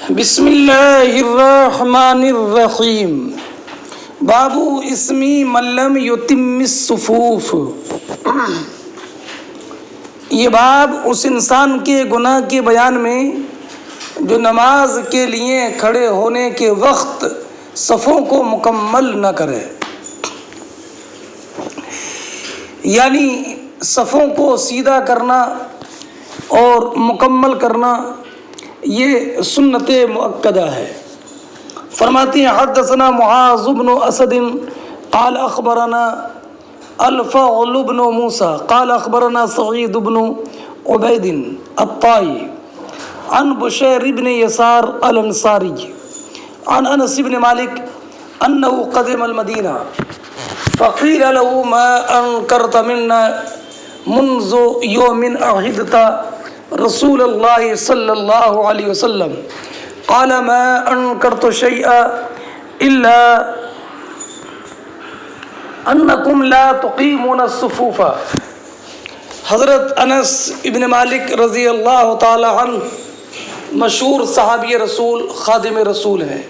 بسم اللہ الرحمن الرحیم۔ باب اسمی من لم یتم الصفوف۔ یہ باب اس انسان کے گناہ کے بیان میں جو نماز کے لیے کھڑے ہونے کے وقت صفوں کو مکمل نہ کرے، یعنی صفوں کو سیدھا کرنا اور مکمل کرنا یہ سنت مؤکدہ ہے۔ فرماتے ہیں حدثنا معاذ بن اسد قال اخبرنا الفضل بن موسیٰ قال اخبرنا سعید بن عبید الطائی عن بشیر بن یسار الانصاری عن انس بن مالک انه قدم المدینہ فقیل له ما انکرت منا منذ یوم عہدت رسول اللہ صلی اللہ علیہ وسلم قال ما انکرت شیئا الا انکم لا تقیمون الصفوف۔ حضرت انس ابن مالک رضی اللہ تعالی عنہ مشہور صحابی رسول خادم رسول ہیں۔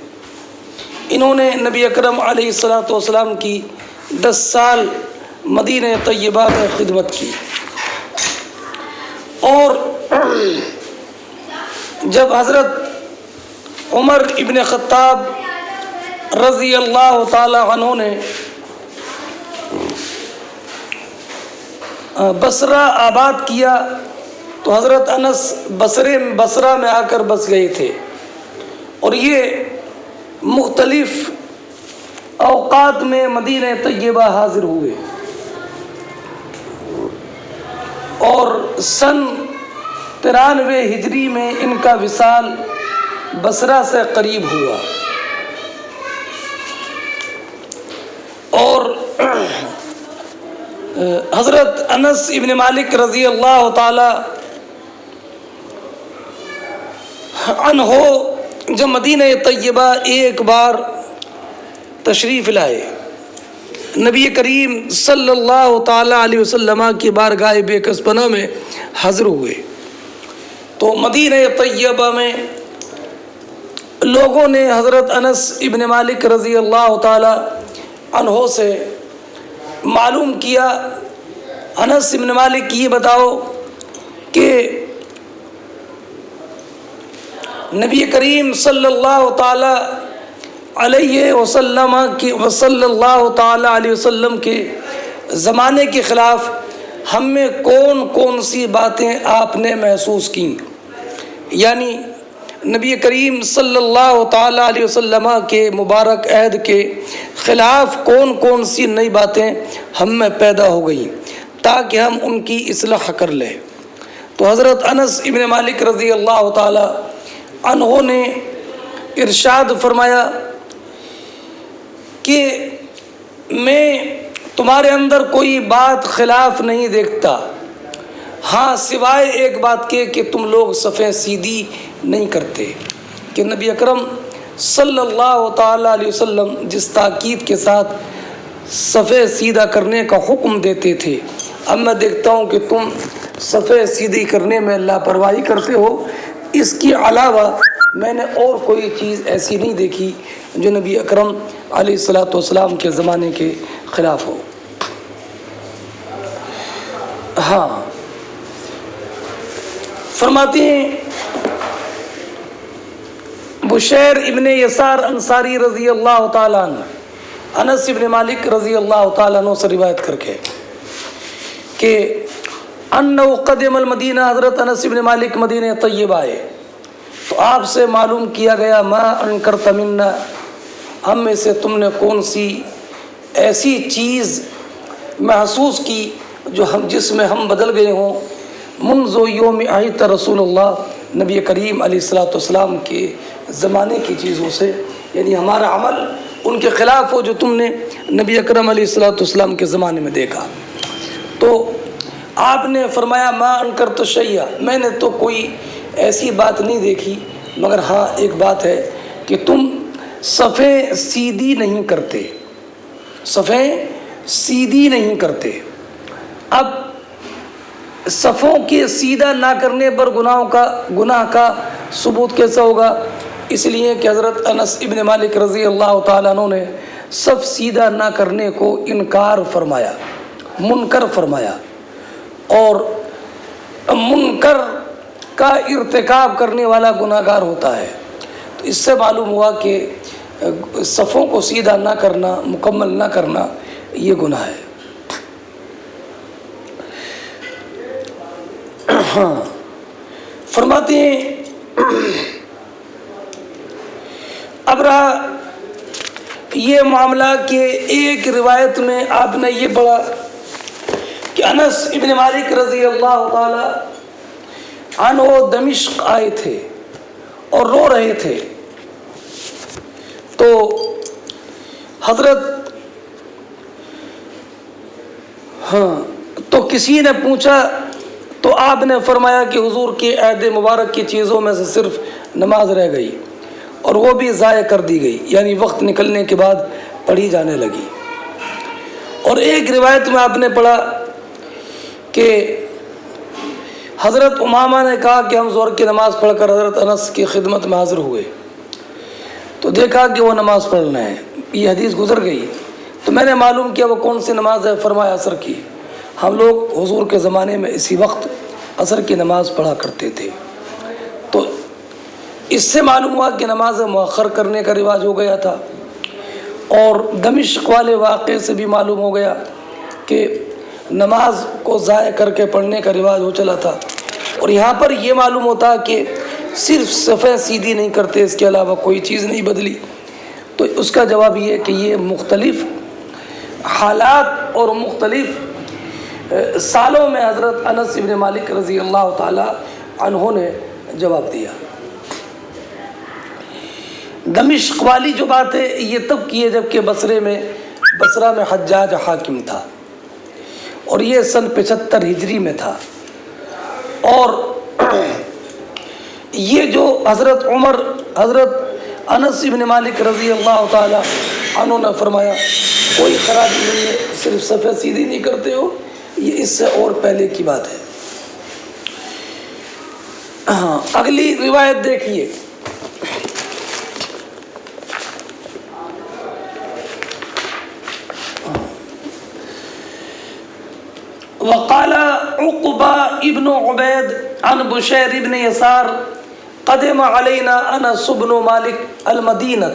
انہوں نے نبی اکرم علیہ السلام کی 10 سال مدینہ طیبہ میں خدمت کی، اور جب حضرت عمر ابن خطاب رضی اللہ تعالی عنہ نے بصرہ آباد کیا تو حضرت انس بصرہ میں آ کر بس گئے تھے، اور یہ مختلف اوقات میں مدینہ طیبہ حاضر ہوئے، اور سن 93 ہجری میں ان کا وصال بصرہ سے قریب ہوا، اور حضرت انس ابن مالک رضی اللہ تعالی عنہ جب مدینہ طیبہ ایک بار تشریف لائے، نبی کریم صلی اللہ تعالی علیہ وسلم کی بارگاہ بے کس پناہ میں حاضر ہوئے، تو مدینہ طیبہ میں لوگوں نے حضرت انس ابن مالک رضی اللہ تعالی عنہ سے معلوم کیا، انس ابن مالک یہ بتاؤ کہ نبی کریم صلی اللہ تعالی علیہ وسلم کے زمانے کے خلاف ہم میں کون کون سی باتیں آپ نے محسوس کیں، یعنی نبی کریم صلی اللہ تعالی علیہ وسلم کے مبارک عہد کے خلاف کون کون سی نئی باتیں ہم میں پیدا ہو گئیں تاکہ ہم ان کی اصلاح کر لیں۔ تو حضرت انس ابن مالک رضی اللہ تعالی عنہ نے ارشاد فرمایا کہ میں تمہارے اندر کوئی بات خلاف نہیں دیکھتا، ہاں سوائے ایک بات کے کہ تم لوگ صفیں سیدھی نہیں کرتے، کہ نبی اکرم صلی اللہ تعالی علیہ وسلم جس تاکید کے ساتھ صفیں سیدھا کرنے کا حکم دیتے تھے، اب میں دیکھتا ہوں کہ تم صفیں سیدھی کرنے میں لاپرواہی کرتے ہو، اس کے علاوہ میں نے اور کوئی چیز ایسی نہیں دیکھی جو نبی اکرم علیہ السلام کے زمانے کے خلاف ہو۔ ہاں فرماتے ہیں بشیر ابن یسار انصاری رضی اللہ تعالیٰ عنہ انس ابن مالک رضی اللہ تعالیٰ عنہ سے روایت کر کے کہ انہ قدم المدینہ، حضرت انس ابن مالک مدینہ طیبہ آئے تو آپ سے معلوم کیا گیا ما انکرت منا، ہم میں سے تم نے کون سی ایسی چیز محسوس کی جس میں ہم بدل گئے ہوں، منذ یوم عہد رسول اللہ، نبی کریم علیہ السلام کے زمانے کی چیزوں سے، یعنی ہمارا عمل ان کے خلاف ہو جو تم نے نبی اکرم علیہ السلام کے زمانے میں دیکھا۔ تو آپ نے فرمایا ما انکرت شیئا، میں نے تو کوئی ایسی بات نہیں دیکھی، مگر ہاں ایک بات ہے کہ تم صفیں سیدھی نہیں کرتے، صفیں سیدھی نہیں کرتے۔ اب صفوں کے سیدھا نہ کرنے پر گناہ کا ثبوت کیسا ہوگا؟ اس لیے کہ حضرت انس ابن مالک رضی اللہ تعالیٰ عنہ نے صف سیدھا نہ کرنے کو انکار فرمایا، منکر فرمایا، اور منکر کا ارتکاب کرنے والا گناہ گار ہوتا ہے۔ تو اس سے معلوم ہوا کہ صفوں کو سیدھا نہ کرنا، مکمل نہ کرنا، یہ گناہ ہے۔ ہاں، فرماتے ہیں اب رہا یہ معاملہ کہ ایک روایت میں آپ نے یہ پڑھا کہ انس ابن مالک رضی اللہ تعالی عنہ دمشق آئے تھے اور رو رہے تھے، تو حضرت تو کسی نے پوچھا تو آپ نے فرمایا کہ حضور کے عہد مبارک کی چیزوں میں سے صرف نماز رہ گئی، اور وہ بھی ضائع کر دی گئی، یعنی وقت نکلنے کے بعد پڑھی جانے لگی۔ اور ایک روایت میں آپ نے پڑھا کہ حضرت امامہ نے کہا کہ ہم ظہر کی نماز پڑھ کر حضرت انس کی خدمت میں حاضر ہوئے، تو دیکھا کہ وہ نماز پڑھ رہے ہیں، یہ حدیث گزر گئی، تو میں نے معلوم کیا وہ کون سی نماز ہے، فرمایا عصر کی۔ ہم لوگ حضور کے زمانے میں اسی وقت عصر کی نماز پڑھا کرتے تھے۔ تو اس سے معلوم ہوا کہ نماز مؤخر کرنے کا رواج ہو گیا تھا، اور دمشق والے واقعے سے بھی معلوم ہو گیا کہ نماز کو ضائع کر کے پڑھنے کا رواج ہو چلا تھا۔ اور یہاں پر یہ معلوم ہوتا کہ صرف صفیں سیدھی نہیں کرتے، اس کے علاوہ کوئی چیز نہیں بدلی، تو اس کا جواب یہ ہے کہ یہ مختلف حالات اور مختلف سالوں میں حضرت انس ابن مالک رضی اللہ تعالی عنہ نے جواب دیا۔ دمشق والی جو بات ہے یہ تب کی ہے جب کہ بصرہ میں حجاج حاکم تھا، اور یہ سن 75 ہجری میں تھا۔ اور یہ جو حضرت انس ابن مالک رضی اللہ تعالی عنہ نے فرمایا کوئی خرابی نہیں ہے، صرف صفیں سیدھی نہیں کرتے ہو، یہ اس سے اور پہلے کی بات ہے۔ ہاں، اگلی روایت دیکھیے۔ وقال عقبہ ابن عبید عن بشیر ابن یسار قدم علینا انس بن مالک المدینہ۔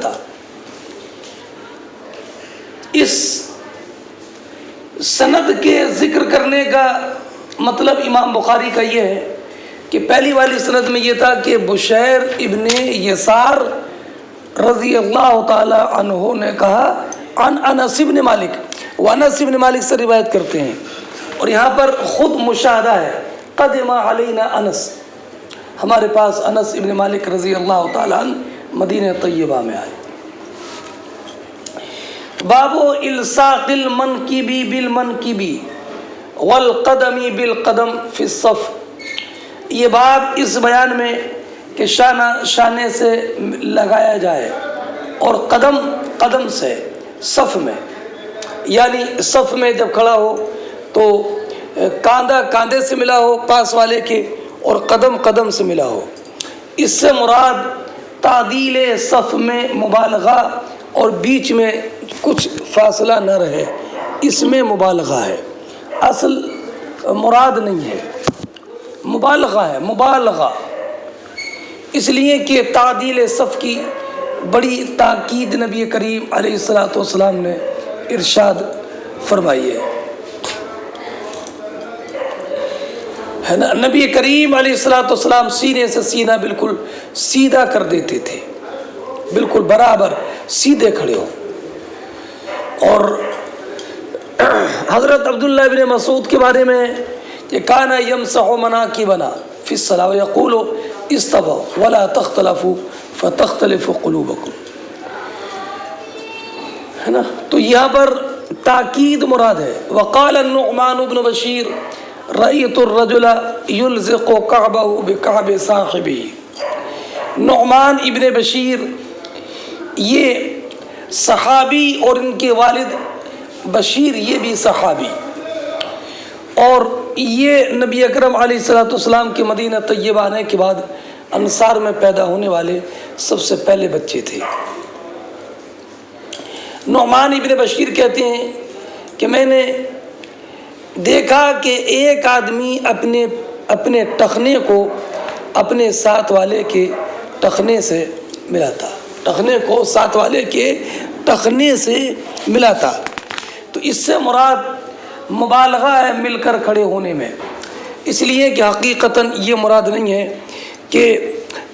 اس سند کے ذکر کرنے کا مطلب امام بخاری کا یہ ہے کہ پہلی والی سند میں یہ تھا کہ بشیر ابن یسار رضی اللہ تعالی عنہ نے کہا عن انس بن مالک، وہ انس بن مالک سے روایت کرتے ہیں، اور یہاں پر خود مشاہدہ ہے، قدم علینا انس، ہمارے پاس انس ابن مالک رضی اللہ تعالی عنہ مدینہ طیبہ میں آئے۔ باب الصاق المنکبی بالمنکبی والقدم بالقدم فی الصف، یہ باب اس بیان میں کہ شانے سے لگایا جائے اور قدم سے صف میں، یعنی صف میں جب کھڑا ہو تو کاندھا کاندھے سے ملا ہو پاس والے کے، اور قدم سے ملا ہو۔ اس سے مراد تعدیل صف میں مبالغہ اور بیچ میں کچھ فاصلہ نہ رہے، اس میں مبالغہ ہے، اصل مراد نہیں ہے، مبالغہ ہے، مبالغہ، اس لیے کہ تعدیل صف کی بڑی تاکید نبی کریم علیہ الصلوۃ والسلام نے ارشاد فرمائی ہے نا۔ نبی کریم علیہ الصلوۃ والسلام سینے سے سینہ بالکل سیدھا کر دیتے تھے، بالکل برابر سیدھے کھڑے ہو۔ اور حضرت عبداللہ بن مسعود کے بارے میں کہ کانا یمسح مناکبنا فی الصلاۃ ویقول استووا ولا تختلفوا فتختلف قلوبکم، ہے نا۔ تو یہاں پر تاکید مراد ہے۔ وقال النعمان بن بشیر رأیت الرجل یلزق کعبہ بکعب صاحبہ، نعمان ابن بشیر یہ صحابی اور ان کے والد بشیر یہ بھی صحابی، اور یہ نبی اکرم علیہ الصلوۃ والسلام کے مدینہ طیبہ آنے کے بعد انصار میں پیدا ہونے والے سب سے پہلے بچے تھے۔ نعمان ابن بشیر کہتے ہیں کہ میں نے دیکھا کہ ایک آدمی اپنے ٹخنے کو اپنے ساتھ والے کے ٹخنے سے ملاتا، ٹخنے کو ساتھ والے کے ٹخنے سے ملاتا۔ تو اس سے مراد مبالغہ ہے مل کر کھڑے ہونے میں، اس لیے کہ حقیقتاً یہ مراد نہیں ہے کہ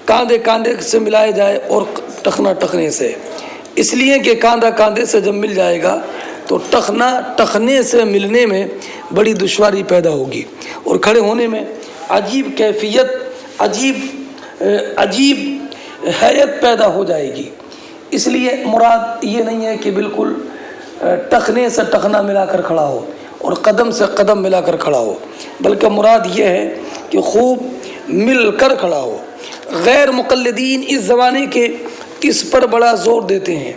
کاندھے کاندھے سے ملائے جائے اور ٹخنا ٹخنے سے، اس لیے کہ کاندھا کاندھے سے جب مل جائے گا تو ٹخنا ٹخنے سے ملنے میں بڑی دشواری پیدا ہوگی اور کھڑے ہونے میں عجیب کیفیت، عجیب حیت پیدا ہو جائے گی۔ اس لیے مراد یہ نہیں ہے کہ بالکل ٹخنے سے ٹخنا ملا کر کھڑا ہو اور قدم سے قدم ملا کر کھڑا ہو، بلکہ مراد یہ ہے کہ خوب مل کر کھڑا ہو۔ غیر مقلدین اس زمانے کے اس پر بڑا زور دیتے ہیں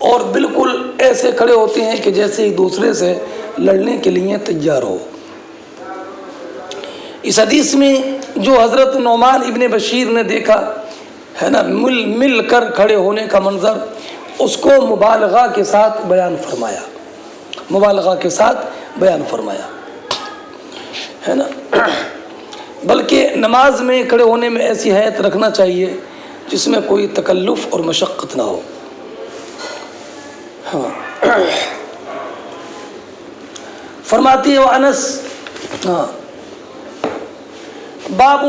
اور بالکل ایسے کھڑے ہوتے ہیں کہ جیسے ایک دوسرے سے لڑنے کے لیے تیار ہو۔ اس حدیث میں جو حضرت نعمان ابن بشیر نے دیکھا ہے نا، مل کر کھڑے ہونے کا منظر، اس کو مبالغہ کے ساتھ بیان فرمایا، مبالغہ کے ساتھ بیان فرمایا ہے نا۔ بلکہ نماز میں کھڑے ہونے میں ایسی حیت رکھنا چاہیے جس میں کوئی تکلف اور مشقت نہ ہو۔ ہاں فرماتی ہے انس، ہاں باب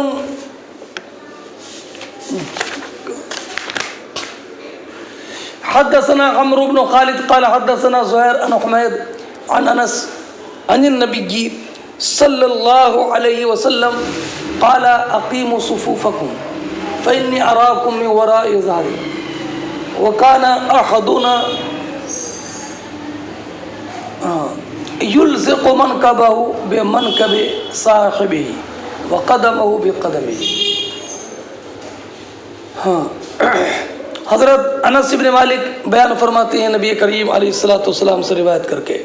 حدثنا عمرو بن خالد قال حدثنا زهير عن حميد عن انس عن النبي صلى الله عليه وسلم قال اقيموا صفوفكم فاني اراكم من وراء ظهري وكان احدنا يلزق منكبه بمنكب صاحبه وقدمه بقدمه۔ ہاں حضرت انس بن مالک بیان فرماتے ہیں نبی کریم علیہ الصلوۃ والسلام سے روایت کر کے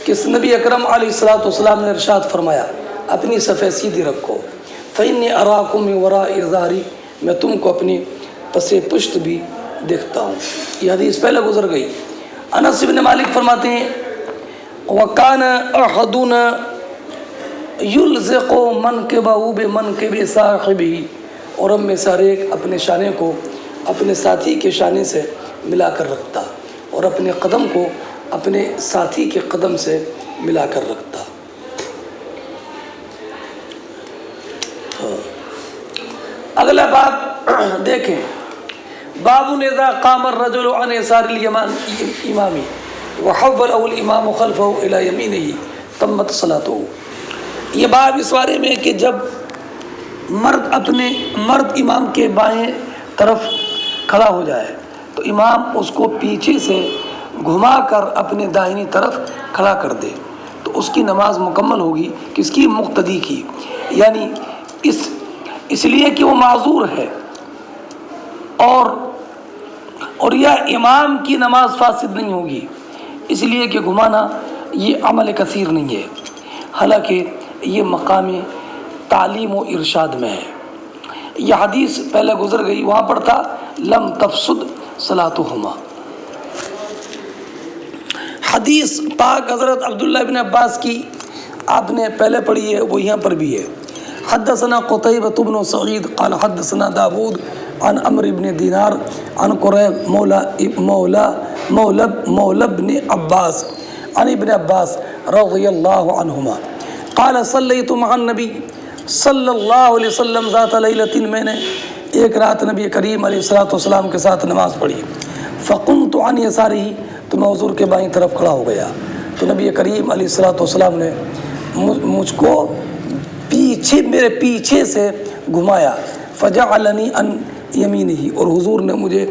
کہ نبی اکرم علیہ الصلوۃ والسلام نے ارشاد فرمایا اپنی صفیں سیدھی رکھو، فإني أراكم من وراء ظهري، میں تم کو اپنی پس پشت بھی دیکھتا ہوں۔ یہ حدیث پہلے گزر گئی۔ انس بن مالک فرماتے ہیں وَكَانَ أَحَدُنَا يُلْزِقُ مَنْكِبَهُ بِمَنْكِبِ صَاحِبِهِ، اور ہم میں سے ہر ایک اپنے شانے کو اپنے ساتھی کے شانے سے ملا کر رکھتا اور اپنے قدم کو اپنے ساتھی کے قدم سے ملا کر رکھتا۔ اگلا باب دیکھیں، باب اذا قام الرجل عن يسار الامام وحوله الامام خلفه الى يمينه تمت صلاته۔ یہ باب اس بارے میں کہ جب مرد امام کے بائیں طرف کھڑا ہو جائے تو امام اس کو پیچھے سے گھما کر اپنے داہنی طرف کھڑا کر دے تو اس کی نماز مکمل ہوگی، کس کی؟ مقتدی کی، یعنی اس لیے کہ وہ معذور ہے اور یہ امام کی نماز فاسد نہیں ہوگی، اس لیے کہ گھمانا یہ عمل کثیر نہیں ہے، حالانکہ یہ مقام تعلیم و ارشاد میں ہے۔ یہ حدیث پہلے گزر گئی، وہاں پر تھا لم تفسد صلاتہما۔ حدیث پاک حضرت عبداللہ بن عباس کی آپ نے پہلے پڑھی ہے، وہ یہاں پر بھی ہے۔ حدثنا قتيبة بن سعيد قال حدثنا داود عن عمرو بن دینار عن قریب مولى ابن عباس عن ابن عباس رضی اللہ عنہما قال صلیت مع النبی صلی اللہ علیہ وسلم ذات لیلۃ، میں نے ایک رات نبی کریم علیہ الصلوۃ والسلام کے ساتھ نماز پڑھی، فقمت عن یسارہ، تو میں حضور کے بائیں طرف کھڑا ہو گیا تو نبی کریم علیہ الصلوۃ والسلام نے مجھ کو میرے پیچھے سے گھمایا، فجعلنی عن یمینہ، اور حضور نے مجھے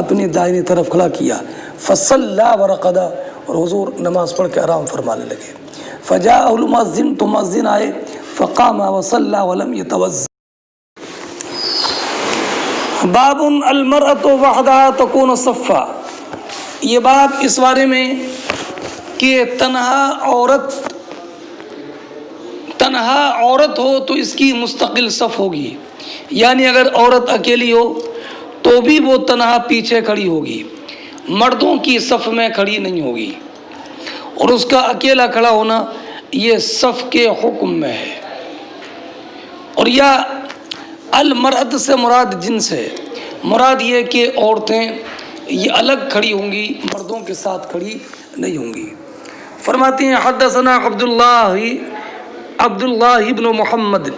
اپنی دائنی طرف کھڑا کیا، فصلی ورقد، اور حضور نماز پڑھ کے آرام فرمانے لگے، فجاء المؤذن، تو مؤذن آئے، فقام وصلی ولم يتوضأ۔ باب المرأة وحدها تكون صفا، یہ باب اس بارے میں کہ تنہا عورت تنہا عورت ہو تو اس کی مستقل صف ہوگی، یعنی اگر عورت اکیلی ہو تو بھی وہ تنہا پیچھے کھڑی ہوگی، مردوں کی صف میں کھڑی نہیں ہوگی، اور اس کا اکیلا کھڑا ہونا یہ صف کے حکم میں ہے۔ اور یا المرأۃ سے مراد جنس ہے، مراد یہ کہ عورتیں یہ الگ کھڑی ہوں گی، مردوں کے ساتھ کھڑی نہیں ہوں گی۔ فرماتے ہیں حدثنا عبد اللہ بن محمد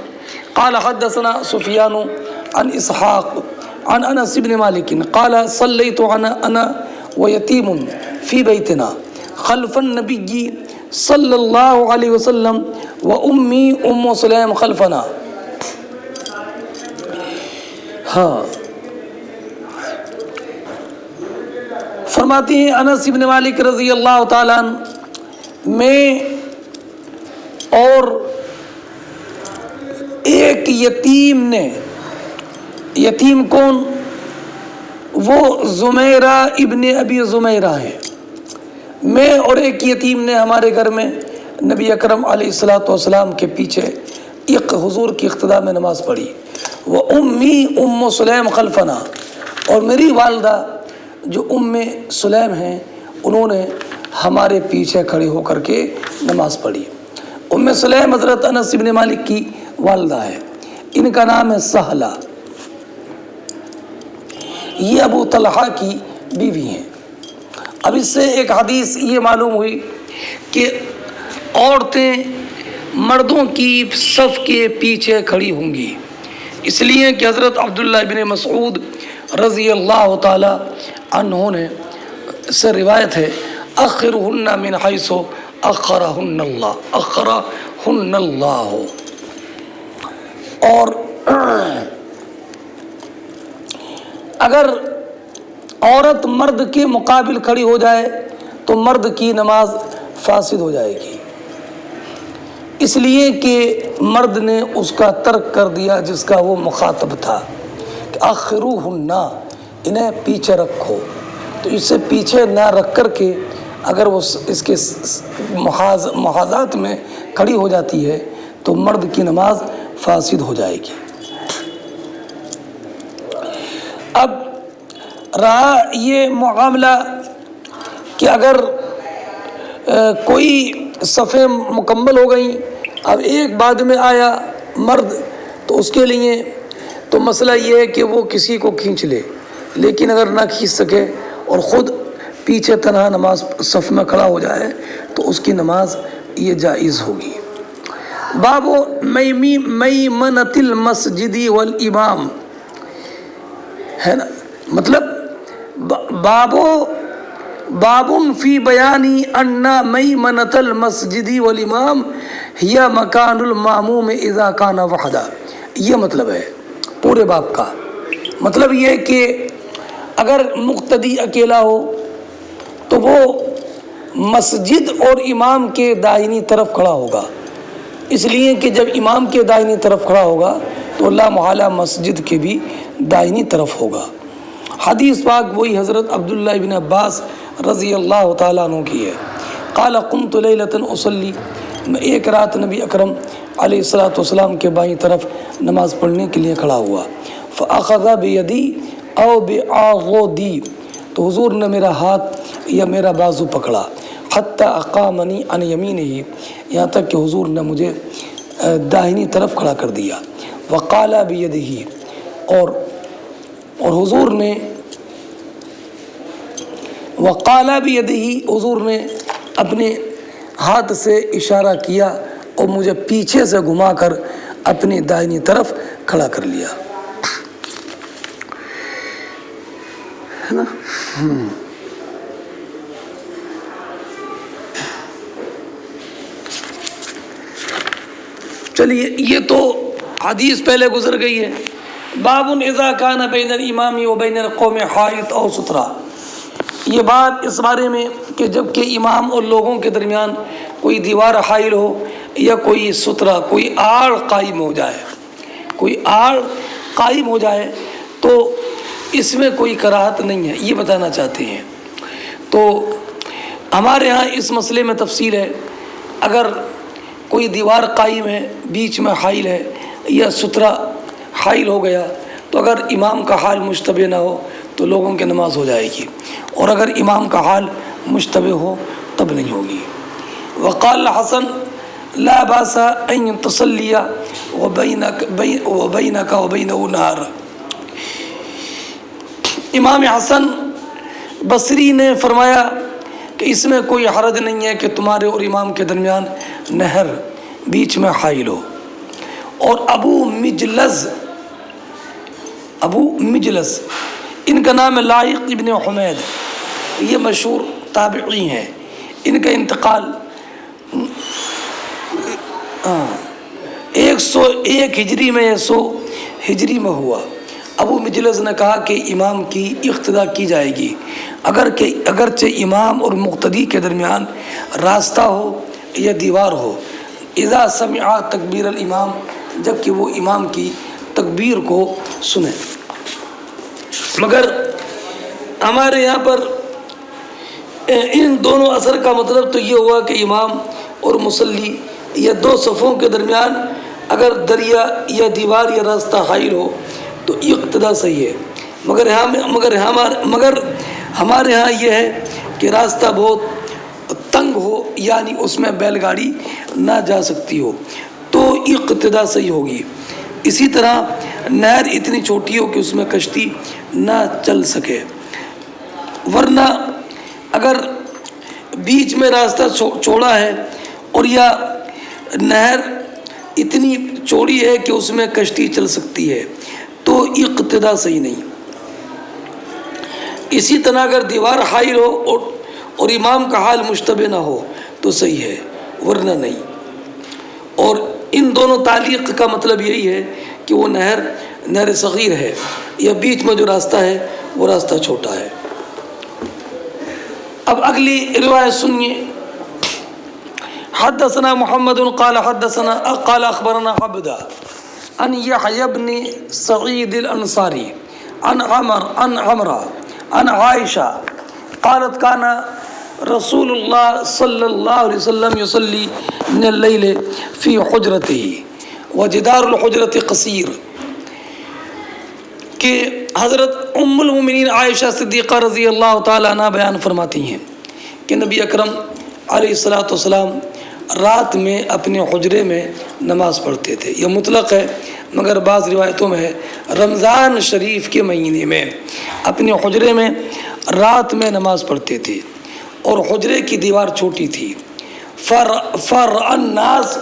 قال حدثنا سفیان عن اسحاق عن انس بن مالک قال صلیت انا ویتیم فی بیتنا خلف النبی صلی اللہ علیہ وسلم و امی ام سلیم خلفنا۔ ہاں، فرماتے ہیں انس بن مالک رضی اللہ تعالیٰ عنہ، میں اور ایک یتیم نے، یتیم کون؟ وہ زمیرہ ابن ابی زمیرہ ہے، میں اور ایک یتیم نے ہمارے گھر میں نبی اکرم علیہ الصلوۃ والسلام کے پیچھے ایک حضور کی اقتداء میں نماز پڑھی، وہ امی ام سلیم خلفنا، اور میری والدہ جو ام سلیم ہیں انہوں نے ہمارے پیچھے کھڑے ہو کر کے نماز پڑھی۔ ام سلیم حضرت انس بن مالک کی والدہ ہے، ان کا نام ہے سہلہ، یہ ابو طلحہ کی بیوی ہیں۔ اب اس سے ایک حدیث یہ معلوم ہوئی کہ عورتیں مردوں کی صف کے پیچھے کھڑی ہوں گی، اس لیے کہ حضرت عبداللہ بن مسعود رضی اللہ تعالی عنہ نے سے روایت ہے اخرہن من حیث اخرہن اللہ۔ اور اگر عورت مرد کے مقابل کھڑی ہو جائے تو مرد کی نماز فاسد ہو جائے گی، اس لیے کہ مرد نے اس کا ترک کر دیا جس کا وہ مخاطب تھا کہ اخروہن، انہیں پیچھے رکھو، تو اسے پیچھے نہ رکھ کر کے اگر وہ اس کے محاذات میں کھڑی ہو جاتی ہے تو مرد کی نماز فاسد ہو جائے گی۔ اب رہا یہ معاملہ کہ اگر کوئی صفیں مکمل ہو گئیں، اب ایک بعد میں آیا مرد، تو اس کے لیے تو مسئلہ یہ ہے کہ وہ کسی کو کھینچ لے، لیکن اگر نہ کھینچ سکے اور خود پیچھے تنہا نماز صف میں کھڑا ہو جائے تو اس کی نماز یہ جائز ہوگی۔ باب میمنۃ المسجد والامام، ہے نا، مطلب باب فی بیان ان میمنۃ المسجد والامام ہی مکان الماموم اذا کان وحدہ، یہ مطلب ہے پورے باب کا۔ مطلب یہ کہ اگر مقتدی اکیلا ہو تو وہ مسجد اور امام کے دائنی طرف کھڑا ہوگا، اس لیے کہ جب امام کے دائنی طرف کھڑا ہوگا تو اللہ محالہ مسجد کے بھی دائنی طرف ہوگا۔ حدیث پاک وہی حضرت عبداللہ بن عباس رضی اللہ تعالیٰ عنہ کی ہے۔ قال قمت لیلۃ اصلی، میں ایک رات نبی اکرم علیہ الصلوۃ والسلام کے بائیں طرف نماز پڑھنے کے لیے کھڑا ہوا، فاخذ بیدی او بعضدی، تو حضور نے میرا ہاتھ یا میرا بازو پکڑا، حتی اقامنی عن یمینہ، یہاں تک کہ حضور نے مجھے داہنی طرف کھڑا کر دیا، وقال بیدہ، اور حضور نے وقال بیدہ، حضور نے اپنے ہاتھ سے اشارہ کیا اور مجھے پیچھے سے گھما کر اپنی دائنی طرف کھڑا کر لیا، ہے نا۔ چلیے، یہ تو حدیث پہلے گزر گئی ہے۔ باب اذا کان بین الامام و بین القوم حائط او سترہ، یہ بات اس بارے میں کہ جب کہ امام اور لوگوں کے درمیان کوئی دیوار حائل ہو یا کوئی سترہ، کوئی آڑ قائم ہو جائے، کوئی آڑ قائم ہو جائے تو اس میں کوئی کراہت نہیں ہے، یہ بتانا چاہتے ہیں۔ تو ہمارے ہاں اس مسئلے میں تفصیل ہے، اگر کوئی دیوار قائم ہے، بیچ میں حائل ہے یا سترہ حائل ہو گیا، تو اگر امام کا حال مشتبہ نہ ہو تو لوگوں کی نماز ہو جائے گی، اور اگر امام کا حال مشتبہ ہو تب نہیں ہوگی۔ وقال حسن لا باس ان تصلی وبینک وبینہ نہار۔ امام حسن بصری نے فرمایا کہ اس میں کوئی حرج نہیں ہے کہ تمہارے اور امام کے درمیان نہر بیچ میں حائل ہو۔ اور ابو مجلس ان کا نام ہے لائق ابن حمید، یہ مشہور تابعی ہیں، ان کا انتقال 101 ہجری میں 100 ہجری میں ہوا۔ ابو مجلس نے کہا کہ امام کی اقتداء کی جائے گی اگرچہ امام اور مقتدی کے درمیان راستہ ہو یا دیوار ہو، اذا سمع تکبیر الامام، جب کہ وہ امام کی تکبیر کو سنیں۔ مگر ہمارے یہاں پر ان دونوں اثر کا مطلب تو یہ ہوا کہ امام اور مصلی یا دو صفوں کے درمیان اگر دریا یا دیوار یا راستہ حائل ہو تو اقتداء صحیح ہے، مگر ہمارے ہاں یہ ہے کہ راستہ بہت تنگ ہو، یعنی اس میں بیل گاڑی نہ جا سکتی ہو تو اقتداء صحیح ہوگی۔ اسی طرح نہر اتنی چھوٹی ہو کہ اس میں کشتی نہ چل سکے، ورنہ اگر بیچ میں راستہ چوڑا ہے اور یا نہر اتنی چوڑی ہے کہ اس میں کشتی چل سکتی ہے تو اقتداء صحیح نہیں۔ اسی طرح اگر دیوار حائل ہو اور امام کا حال مشتبہ نہ ہو تو صحیح ہے، ورنہ نہیں۔ اور ان دونوں تعلیق کا مطلب یہی ہے کہ وہ نہر صغیر ہے یا بیچ میں جو راستہ ہے وہ راستہ چھوٹا ہے۔ اب اگلی روایت سنیے۔ حدثنا محمد قال اخبرنا عبدہ عن یحیی بن سعید الانصاری عن عمرہ عن عائشہ قالت كان رسول اللہ صلی اللہ علیہ وسلم يصلي من اللیل فی حجرته وجدار الحجرة قصیر، کہ حضرت ام المؤمنین عائشہ صدیقہ رضی اللہ تعالیٰ عنہ بیان فرماتی ہیں کہ نبی اکرم علیہ الصلوۃ والسلام رات میں اپنے حجرے میں نماز پڑھتے تھے۔ یہ مطلق ہے، مگر بعض روایتوں میں ہے رمضان شریف کے مہینے میں اپنے حجرے میں رات میں نماز پڑھتے تھے، اور حجرے کی دیوار چھوٹی تھی۔ فرع الناس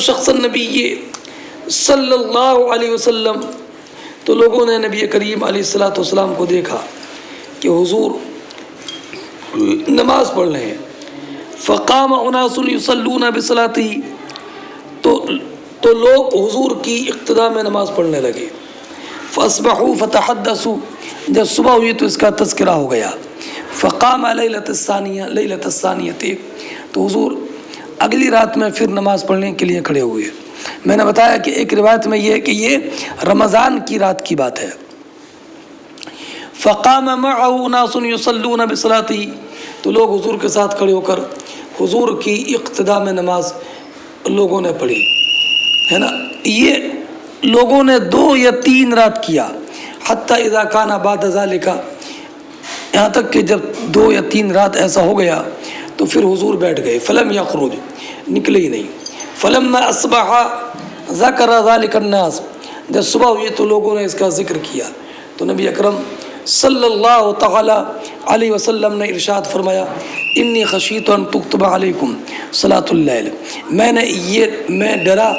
شخص النبی صلی اللہ علیہ وسلم، تو لوگوں نے نبی کریم علیہ الصلوۃ والسلام کو دیکھا کہ حضور نماز پڑھ رہے ہیں۔ فقام اناس یصلون بصلاته، تو لوگ حضور کی اقتداء میں نماز پڑھنے لگے۔ فاصبحوا فتحدثوا، جب صبح ہوئی تو اس کا تذکرہ ہو گیا۔ فقام لیلۃ الثانیہ، تو حضور اگلی رات میں پھر نماز پڑھنے کے لیے کھڑے ہوئے۔ میں نے بتایا کہ ایک روایت میں یہ ہے کہ یہ رمضان کی رات کی بات ہے۔ فقام معه ناس يصلون بصلاته، تو لوگ حضور کے ساتھ کھڑے ہو کر حضور کی اقتداء میں نماز لوگوں نے پڑھی، ہے نا۔ یہ لوگوں نے 2 یا 3 رات کیا، حتی اذا کان بعد ذلك، یہاں تک کہ جب 2 یا 3 رات ایسا ہو گیا تو پھر حضور بیٹھ گئے۔ فلم یخرج، نکلے ہی نہیں۔ فلما اصبح ذکر ذلك الناس، جب صبح ہوئی تو لوگوں نے اس کا ذکر کیا، تو نبی اکرم صلی اللہ تعالی علیہ وسلم نے ارشاد فرمایا انی خشیت ان تکتب علیکم صلاۃ اللیل، میں ڈرا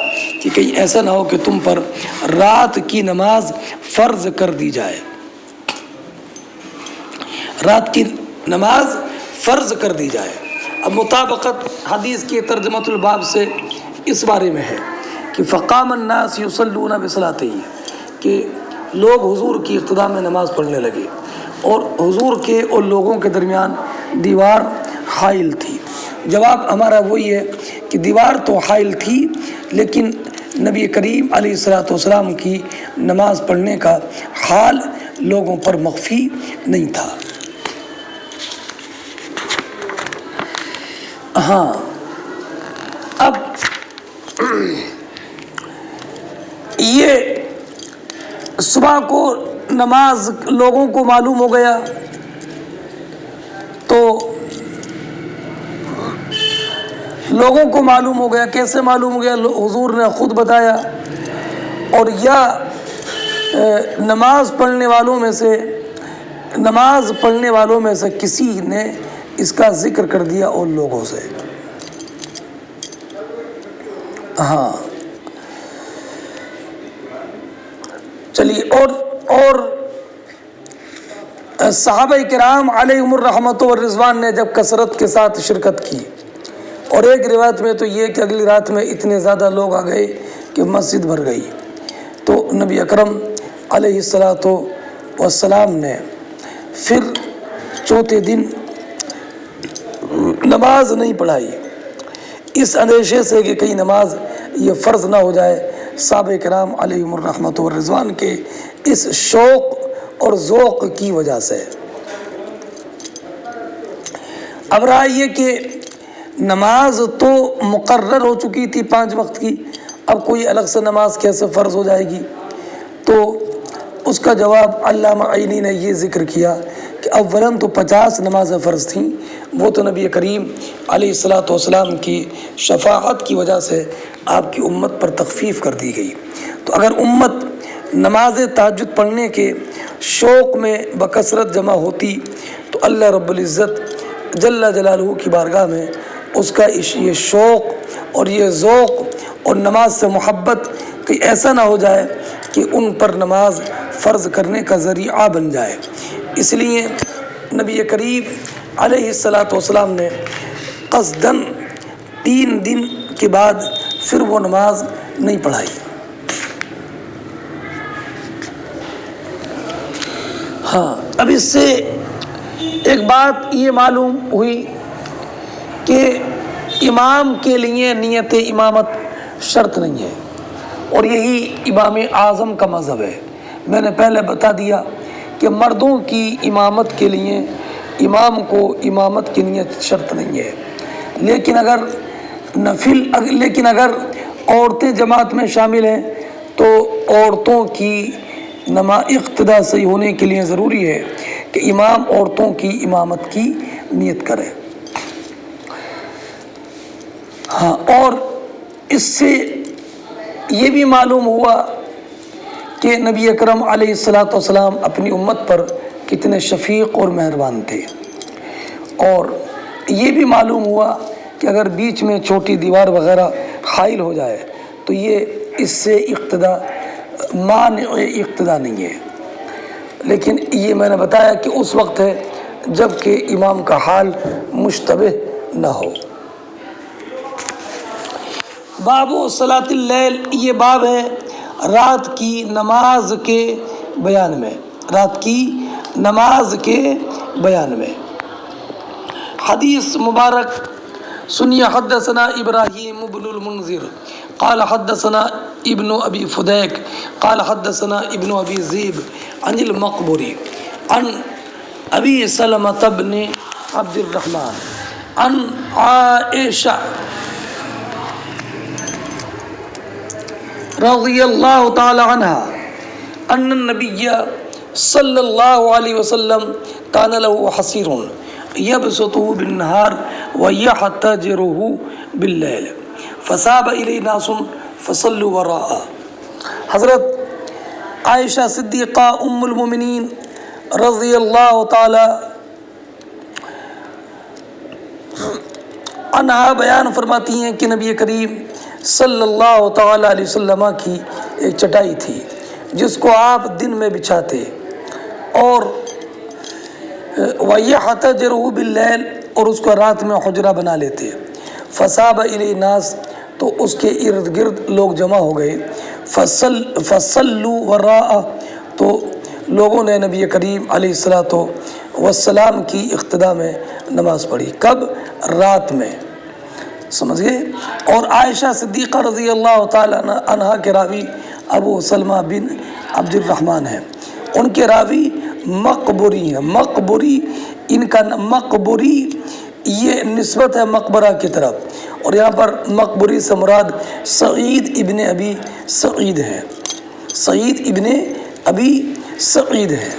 کہ کہیں ایسا نہ ہو کہ تم پر رات کی نماز فرض کر دی جائے، رات کی نماز فرض کر دی جائے۔ اب مطابقت حدیث کی ترجمۃ الباب سے اس بارے میں ہے کہ فقام الناس یصلون بصلاته، کہ لوگ حضور کی اقتداء میں نماز پڑھنے لگے، اور حضور کے اور لوگوں کے درمیان دیوار حائل تھی۔ جواب ہمارا وہی ہے کہ دیوار تو حائل تھی، لیکن نبی کریم علیہ الصلوۃ والسلام کی نماز پڑھنے کا حال لوگوں پر مخفی نہیں تھا۔ ہاں اب یہ صبح کو نماز لوگوں کو معلوم ہو گیا تو لوگوں کو معلوم ہو گیا. کیسے معلوم ہو گیا؟ حضور نے خود بتایا. اور یا نماز پڑھنے والوں میں سے کسی نے اس کا ذکر کر دیا اور لوگوں سے. ہاں چلیے. اور صحابہ کرام علیہم الرحمۃ والرضوان نے جب کثرت کے ساتھ شرکت کی، اور ایک روایت میں تو یہ کہ اگلی رات میں اتنے زیادہ لوگ آ گئے کہ مسجد بھر گئی، تو نبی اکرم علیہ الصلاۃ والسلام نے پھر چوتھے دن نماز نہیں پڑھائی، اس اندیشے سے کہ کہیں نماز یہ فرض نہ ہو جائے. صحابہ کرام علیہم الرحمۃ والرضوان کے اس شوق اور ذوق کی وجہ سے. اب رہا یہ کہ نماز تو مقرر ہو چکی تھی 5 وقت کی، اب کوئی الگ سے نماز کیسے فرض ہو جائے گی؟ تو اس کا جواب علامہ عینی نے یہ ذکر کیا کہ اولاً تو 50 نمازیں فرض تھیں، وہ تو نبی کریم علیہ الصلاۃ والسلام کی شفاعت کی وجہ سے آپ کی امت پر تخفیف کر دی گئی. تو اگر امت نماز تہجد پڑھنے کے شوق میں بکثرت جمع ہوتی تو اللہ رب العزت جل جلالہ کی بارگاہ میں اس کا یہ شوق اور یہ ذوق اور نماز سے محبت کہ ایسا نہ ہو جائے کہ ان پر نماز فرض کرنے کا ذریعہ بن جائے. اس لیے نبی کریم علیہ الصلاۃ والسلام نے قصداً 3 دن کے بعد پھر وہ نماز نہیں پڑھائی. ہاں اب اس سے ایک بات یہ معلوم ہوئی کہ امام کے لیے نیت امامت شرط نہیں ہے، اور یہی امام اعظم کا مذہب ہے. میں نے پہلے بتا دیا کہ مردوں کی امامت کے لیے امام کو امامت کی نیت شرط نہیں ہے، لیکن اگر عورتیں جماعت میں شامل ہیں تو عورتوں کی اقتداء صحیح ہونے کے لیے ضروری ہے کہ امام عورتوں کی امامت کی نیت کرے. ہاں اور اس سے یہ بھی معلوم ہوا کہ نبی اکرم علیہ الصلاۃ والسلام اپنی امت پر کتنے شفیق اور مہربان تھے. اور یہ بھی معلوم ہوا کہ اگر بیچ میں چھوٹی دیوار وغیرہ حائل ہو جائے تو یہ اس سے مانع اقتداء نہیں ہے. لیکن یہ میں نے بتایا کہ اس وقت ہے جب کہ امام کا حال مشتبہ نہ ہو. باب صلاۃ اللیل، یہ باب ہے رات کی نماز کے بیان میں. حدیث مبارک سنیے. حدثنا ابراہیم بن المنذر قال حدثنا ابن ابی فدیک قال حدثنا ابن ابی ذئب عن المقبری عن ابی سلمۃ بن عبد الرحمن عن عائشہ رضی اللہ تعالی عنہ ان النبی صلی اللہ علیہ وسلم کان له حصیر یبسطه بالنهار ویحتجره باللیل فصاب الیہ ناس فصلوا وراءہ. حضرت عائشہ صدیقہ ام المومنین رضی اللہ تعالی عنہا بیان فرماتی ہیں کہ نبی کریم صلی اللہ تعالی علیہ وسلم کی ایک چٹائی تھی جس کو آپ دن میں بچھاتے اور وَيَحْتَجِرُهُ بِاللَّيْلِ اور اس کو رات میں حجرہ بنا لیتے. فَصَابَ إِلَيْهِ النَّاسُ تو اس کے ارد گرد لوگ جمع ہو گئے. فَصَلُّوا وَرَاءَهُ تو لوگوں نے نبی کریم علیہ الصلاۃ والسلام کی اقتداء میں نماز پڑھی. کب؟ رات میں. سمجھ گئے؟ اور عائشہ صدیقہ رضی اللہ تعالی عنہا کے راوی ابو سلمہ بن عبد الرحمن ہیں. ان کے راوی مقبری ہیں. مقبری یہ نسبت ہے مقبرہ کی طرف، اور یہاں پر مقبری سے مراد سعید ابن ابی سعید ہے، سعید ابن ابی سعید ہے۔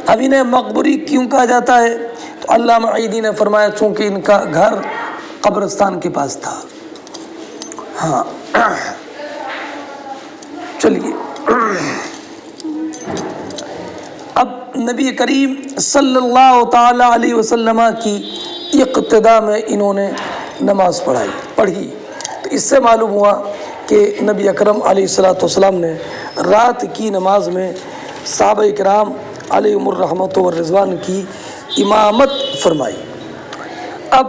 اب انہیں مقبری کیوں کہا جاتا ہے؟ تو علامہ عیدی نے فرمایا چونکہ ان کا گھر قبرستان کے پاس تھا۔ ہاں چلیے، اب نبی کریم صلی اللہ تعالی علیہ وسلم کی اقتداء میں انہوں نے نماز پڑھی، تو اس سے معلوم ہوا کہ نبی اکرم علیہ الصلوۃ والسلام نے رات کی نماز میں صحابہ کرام علیہم الرحمۃ والرضوان کی امامت فرمائی۔ اب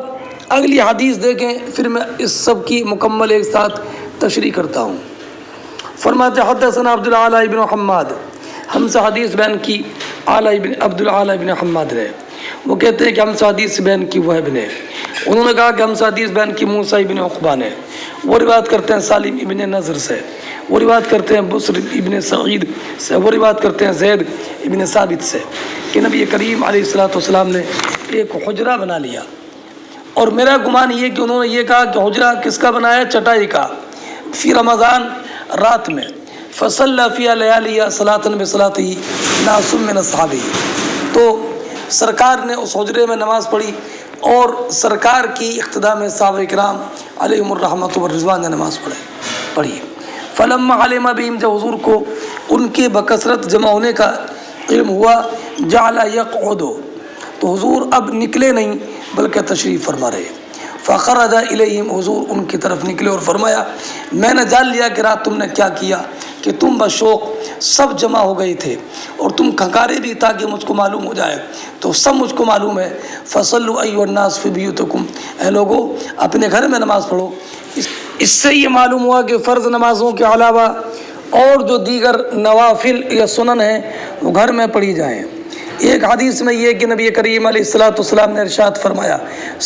اگلی حدیث دیکھیں، پھر میں اس سب کی مکمل ایک ساتھ تشریح کرتا ہوں۔ فرماتے حدثنا عبد الاعلی بن حماد، ہم سے حدیث بیان کی عبد الاعلی بن حماد نے، وہ کہتے ہیں کہ ہم سے حدیث بیان کی وہب نے، انہوں نے کہا کہ ہم سے حدیث بیان کی موسیٰ بن عقبہ نے، وہ روایت کرتے ہیں سالم ابن نضر سے، وہ روایت کرتے ہیں بصر ابن سعید سے، وہ روایت کرتے ہیں زید ابن ثابت سے کہ نبی کریم علیہ الصلوۃ والسلام نے ایک حجرہ بنا لیا، اور میرا گمان یہ کہ انہوں نے یہ کہا کہ حجرہ کس کا بنایا؟ چٹائی کا، فی رمضان رات میں، فصلی فی لیالی صلاۃ بصلاۃہ ناس من اصحابہ، تو سرکار نے اس حجرے میں نماز پڑھی اور سرکار کی اقتداء میں صحابہ کرام علیہم الرحمۃ والرضوان نے نماز پڑھی۔ فلما علم بہم، جب حضور کو ان کے بکثرت جمع ہونے کا علم ہوا، جعل یقعد، تو حضور اب نکلے نہیں بلکہ تشریف فرما رہے، فخرج الیہم، حضور ان کی طرف نکلے اور فرمایا میں نے جان لیا کہ رات تم نے کیا کیا، کہ تم بشوق سب جمع ہو گئے تھے اور تم کھنکارے بھی تاکہ مجھ کو معلوم ہو جائے، تو سب مجھ کو معلوم ہے، فصلوا ایھا الناس فی بیوتکم، اے لوگو اپنے گھر میں نماز پڑھو۔ اس سے یہ معلوم ہوا کہ فرض نمازوں کے علاوہ اور جو دیگر نوافل یا سنن ہیں وہ گھر میں پڑھی جائیں۔ ایک حدیث میں یہ کہ نبی کریم علیہ الصلوۃ والسلام نے ارشاد فرمایا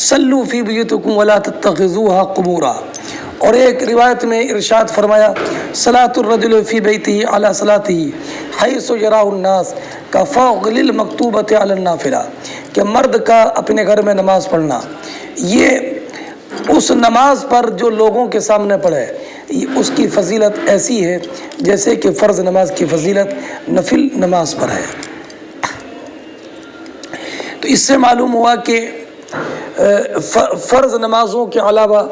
صلوا فی بیوتکم ولا تتخذوها قبورا، اور ایک روایت میں ارشاد فرمایا صلاۃ الرجل فی بیتہ علی صلاتہ حیث یراہ الناس کفضل المکتوبۃ علی النافلہ، کہ مرد کا اپنے گھر میں نماز پڑھنا یہ اس نماز پر جو لوگوں کے سامنے پڑھے اس کی فضیلت ایسی ہے جیسے کہ فرض نماز کی فضیلت نفل نماز پر ہے۔ تو اس سے معلوم ہوا کہ فرض نمازوں کے علاوہ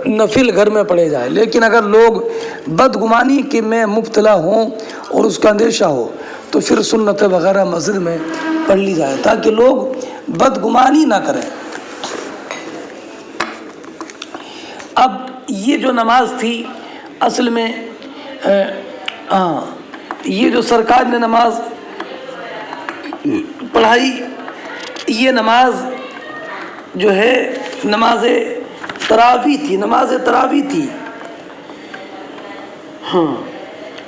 نفل گھر میں پڑھے جائے، لیکن اگر لوگ بدگمانی کے میں مبتلا ہوں اور اس کا اندیشہ ہو تو پھر سنت وغیرہ مسجد میں پڑھ لی جائے تاکہ لوگ بدگمانی نہ کریں۔ اب یہ جو نماز تھی اصل میں یہ جو سرکار نے نماز پڑھائی، یہ نماز جو ہے نماز تراویح تھی،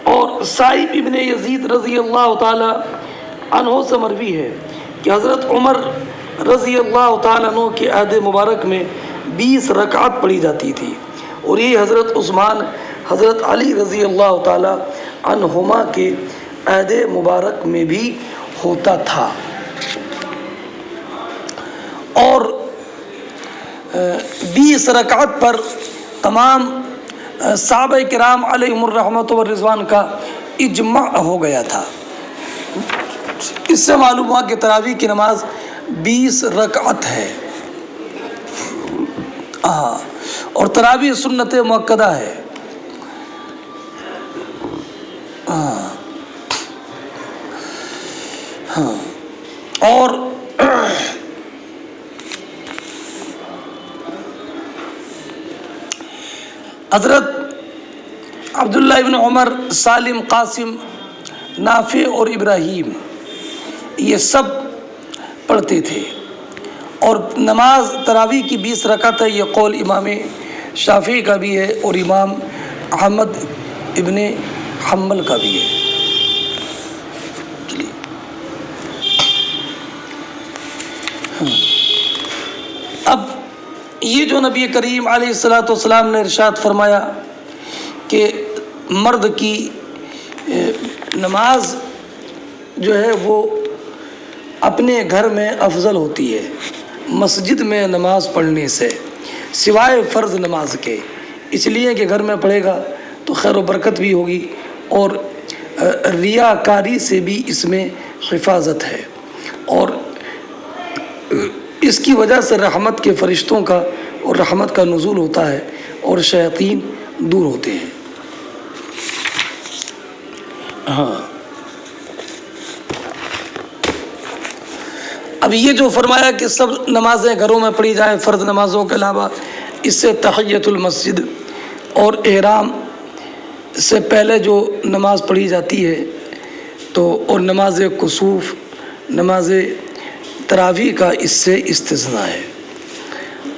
اور سائب ابن یزید رضی اللہ تعالی عنہ سے مروی ہے کہ حضرت عمر رضی اللہ تعالیٰ عنہ کے عہد مبارک میں 20 رکعت پڑھی جاتی تھی، اور یہ حضرت عثمان حضرت علی رضی اللہ تعالیٰ عنہما کے عہد مبارک میں بھی ہوتا تھا، اور 20 رکعت پر تمام صحابہ کرام علیہم الرحمۃ والرضوان کا اجماع ہو گیا تھا۔ اس سے معلوم ہوا کہ تراویح کی نماز 20 رکعت ہے، اور تراویح سنت مؤکدہ ہے۔ اور حضرت عبداللہ ابن عمر، سالم، قاسم، نافع اور ابراہیم یہ سب پڑھتے تھے، اور نماز تراویح کی 20 رکعت ہے، یہ قول امام شافعی کا بھی ہے اور امام احمد ابن حنبل کا بھی ہے۔ اب یہ جو نبی کریم علیہ الصلوۃ والسلام نے ارشاد فرمایا کہ مرد کی نماز جو ہے وہ اپنے گھر میں افضل ہوتی ہے مسجد میں نماز پڑھنے سے سوائے فرض نماز کے، اس لیے کہ گھر میں پڑھے گا تو خیر و برکت بھی ہوگی اور ریاکاری سے بھی اس میں حفاظت ہے، اور اس کی وجہ سے رحمت کے فرشتوں کا اور رحمت کا نزول ہوتا ہے اور شیاطین دور ہوتے ہیں۔ ہاں، اب یہ جو فرمایا کہ سب نمازیں گھروں میں پڑھی جائیں فرض نمازوں کے علاوہ، اس سے تحیۃ المسجد اور احرام سے پہلے جو نماز پڑھی جاتی ہے تو اور نماز کسوف، نماز تراویح کا اس سے استثناء ہے۔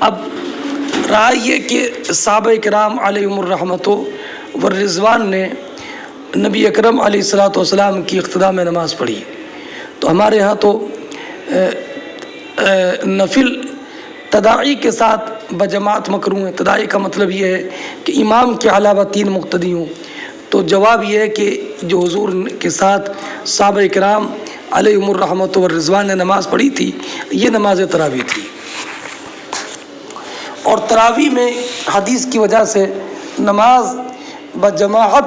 اب رہا یہ کہ صحابہ کرام علیہم الرحمۃ والرضوان نے نبی اکرم علیہ الصلوۃ والسلام کی اقتداء میں نماز پڑھی، تو ہمارے ہاں تو نفل تداعی کے ساتھ بجماعت مکروہ ہے۔ تداعی کا مطلب یہ ہے کہ امام کے علاوہ 3 مقتدی ہوں، تو جواب یہ ہے کہ جو حضور کے ساتھ صحابہ کرام علیہم الرحمۃ والرضوان نے نماز پڑھی تھی یہ نماز تراویح تھی، اور تراویح میں حدیث کی وجہ سے نماز بجماعت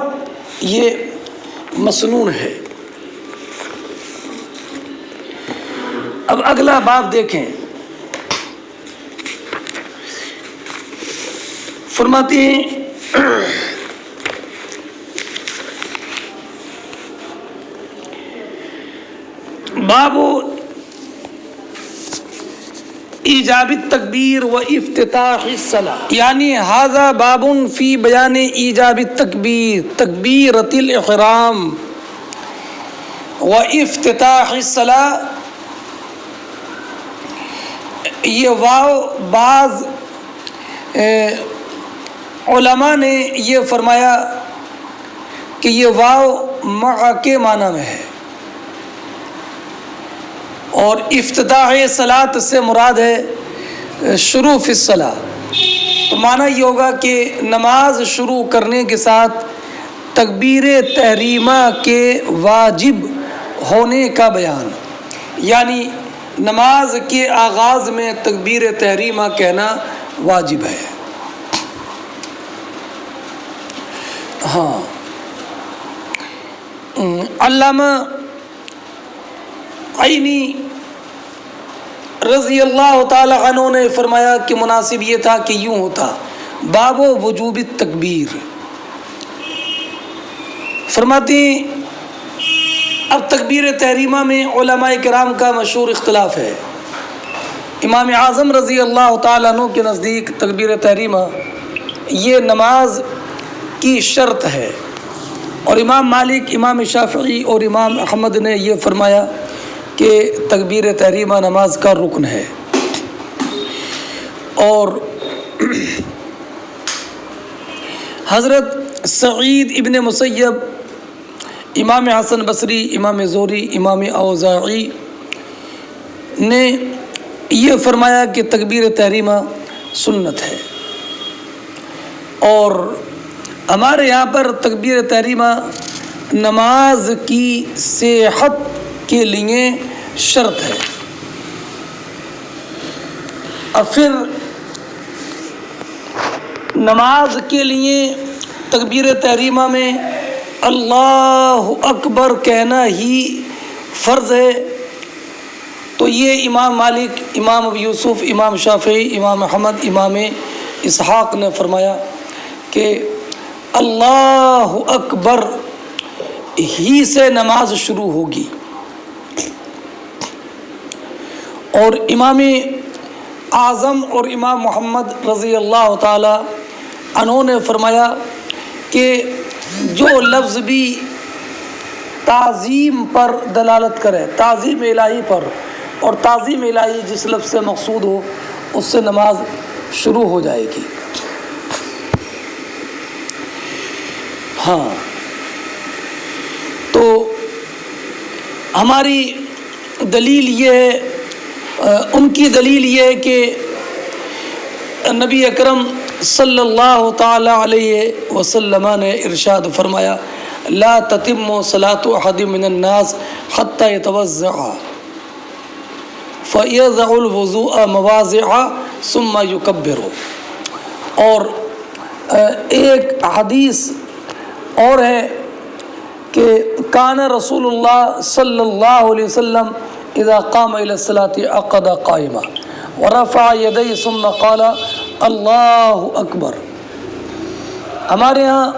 یہ مسنون ہے۔ اب اگلا باب دیکھیں، فرماتے ہیں باب ایجاب التکبیر و افتتاح الصلاۃ، یعنی ھذا باب فی بیان ایجاب التکبیر تکبیرۃ الاحرام و افتتاح الصلاۃ۔ یہ واو بعض علماء نے یہ فرمایا کہ یہ واو مع کے معنی میں ہے، اور افتتاح صلاۃ سے مراد ہے شروع فی الصلاۃ، تو معنی یہ ہوگا کہ نماز شروع کرنے کے ساتھ تکبیر تحریمہ کے واجب ہونے کا بیان، یعنی نماز کے آغاز میں تکبیر تحریمہ کہنا واجب ہے۔ ہاں، علامہ عینی رضی اللہ تعالی عنہ نے فرمایا کہ مناسب یہ تھا کہ یوں ہوتا باب وجوب التکبیر۔ فرماتی اب تکبیر تحریمہ میں علماء کرام کا مشہور اختلاف ہے۔ امام اعظم رضی اللہ تعالیٰ عنہ کے نزدیک تکبیر تحریمہ یہ نماز کی شرط ہے، اور امام مالک، امام شافعی اور امام احمد نے یہ فرمایا کہ تکبیر تحریمہ نماز کا رکن ہے، اور حضرت سعید ابن مسیب، امام حسن بصری، امام زہری، امام اوزاعی نے یہ فرمایا کہ تکبیر تحریمہ سنت ہے، اور ہمارے یہاں پر تکبیر تحریمہ نماز کی صحت کے لیے شرط ہے۔ اور پھر نماز کے لیے تکبیر تحریمہ میں اللہ اکبر کہنا ہی فرض ہے، تو یہ امام مالک، امام ابو یوسف، امام شافعی، امام احمد، امام اسحاق نے فرمایا کہ اللہ اکبر ہی سے نماز شروع ہوگی، اور امام اعظم اور امام محمد رضی اللہ تعالی عنہ نے فرمایا کہ جو لفظ بھی تعظیم پر دلالت کرے، تعظیم الہی پر، اور تعظیم الہی جس لفظ سے مقصود ہو اس سے نماز شروع ہو جائے گی۔ ہاں، تو ہماری دلیل یہ ہے، ان کی دلیل یہ ہے کہ نبی اکرم صلی اللہ تعالی علیہ وسلم نے ارشاد فرمایا لا تتم صلاۃ احد من الناس حتی یتوضع، فَيَضَعُ الْوُضُوءَ مَوَاضِعَ ثُمَّ يُكَبِّرُ. اور ایک حدیث اور ہے کہ کان رسول اللہ صلی اللہ علیہ وسلم اذا قام الى الصلاة عقد قائما ورفع يديه ثم قال اللہ اکبر. ہمارے ہاں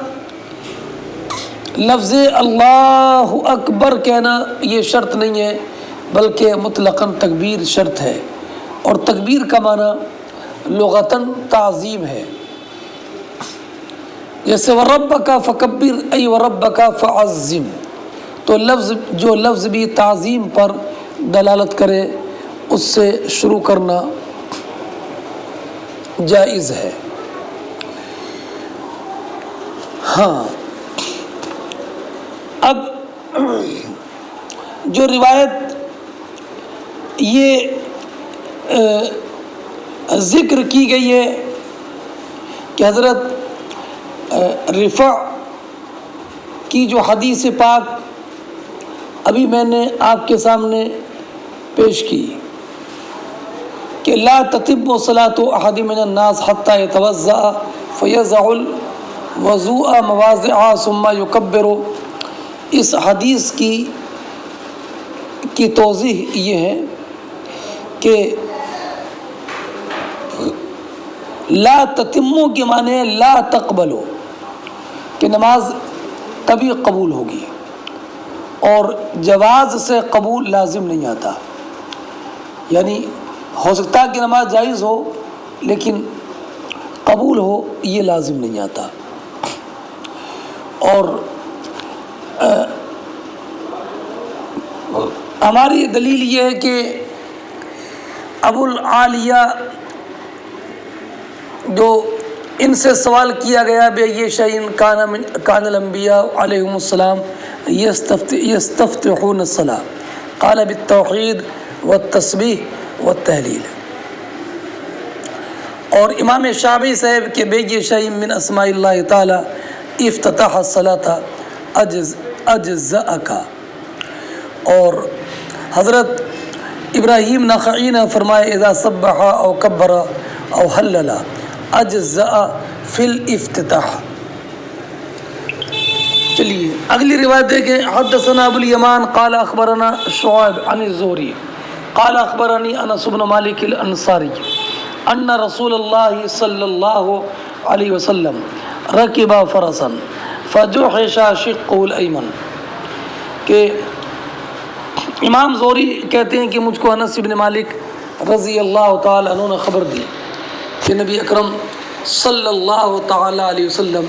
لفظ اللہ اکبر کہنا یہ شرط نہیں ہے، بلکہ مطلقاً تکبیر شرط ہے، اور تکبیر کا معنی لغتاً تعظیم ہے. جیسے وَرَبَّكَ فَكَبِّرْ ای وَرَبَّكَ فَعَظِّمْ، تو جو لفظ بھی تعظیم پر دلالت کرے اس سے شروع کرنا جائز ہے. ہاں، اب جو روایت یہ ذکر کی گئی ہے کہ حضرت رفع کی جو حدیث پاک ابھی میں نے آپ کے سامنے پیش کی کہ لا تتم صلاة احد من الناس حتى يتوضأ فيضع الوضوء مواضعه ثم يكبر، اس حدیث کی توضیح یہ ہے کہ لا تتمو کے معنی لا تقبلو، کہ نماز تبھی قبول ہوگی، اور جواز سے قبول لازم نہیں آتا. یعنی ہو سکتا ہے کہ نماز جائز ہو لیکن قبول ہو یہ لازم نہیں آتا. اور ہماری دلیل یہ ہے کہ ابو العالیہ جو ان سے سوال کیا گیا بے یہ شعین کان الانبیاء علیہم السلام یستفتحون الصلاۃ قال بالتوحید والتسبیح والتہلیل. اور امام شافعی صاحب کے بے یہ شعین من اسماء اللہ تعالی افتتاح الصلاۃ اجزأک. اور حضرت ابراہیم نخعی نے فرمایا اذا سبح او کبر او حلل اجزاء فی الافتتاح. چلیے اگلی روایت ہے کہ حدثنا ابو الیمان قال اخبرنا شعیب عن الزہری قال اخبرنی انس بن مالک الانصاری ان رسول اللہ صلی اللہ علیہ وسلم رکب فرسا فجحش شقه الایمن. کہ امام زہری کہتے ہیں کہ مجھ کو انس بن مالک رضی اللہ تعالی عنہ نے خبر دی کہ نبی اکرم صلی اللہ تعالی علیہ وسلم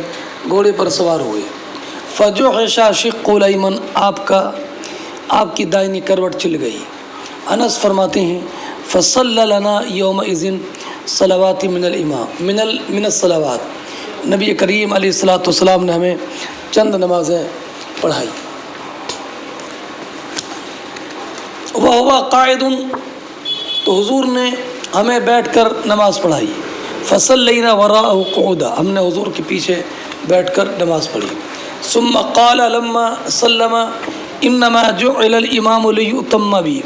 گھوڑے پر سوار ہوئے. فجحش شقه الایمن، آپ کی دائنی کروٹ چل گئی. انس فرماتے ہیں فصلی لنا یومئذ صلوات من الصلوات، نبی کریم علیہ الصلوۃ والسلام نے ہمیں چند نمازیں پڑھائی. وہو قاعد، تو حضور نے ہمیں بیٹھ کر نماز پڑھائی. فصلینا وراءہ قعودا، ہم نے حضور کے پیچھے بیٹھ کر نماز پڑھی. ثم قال لما سلم انما جعل الامام لیؤتم بی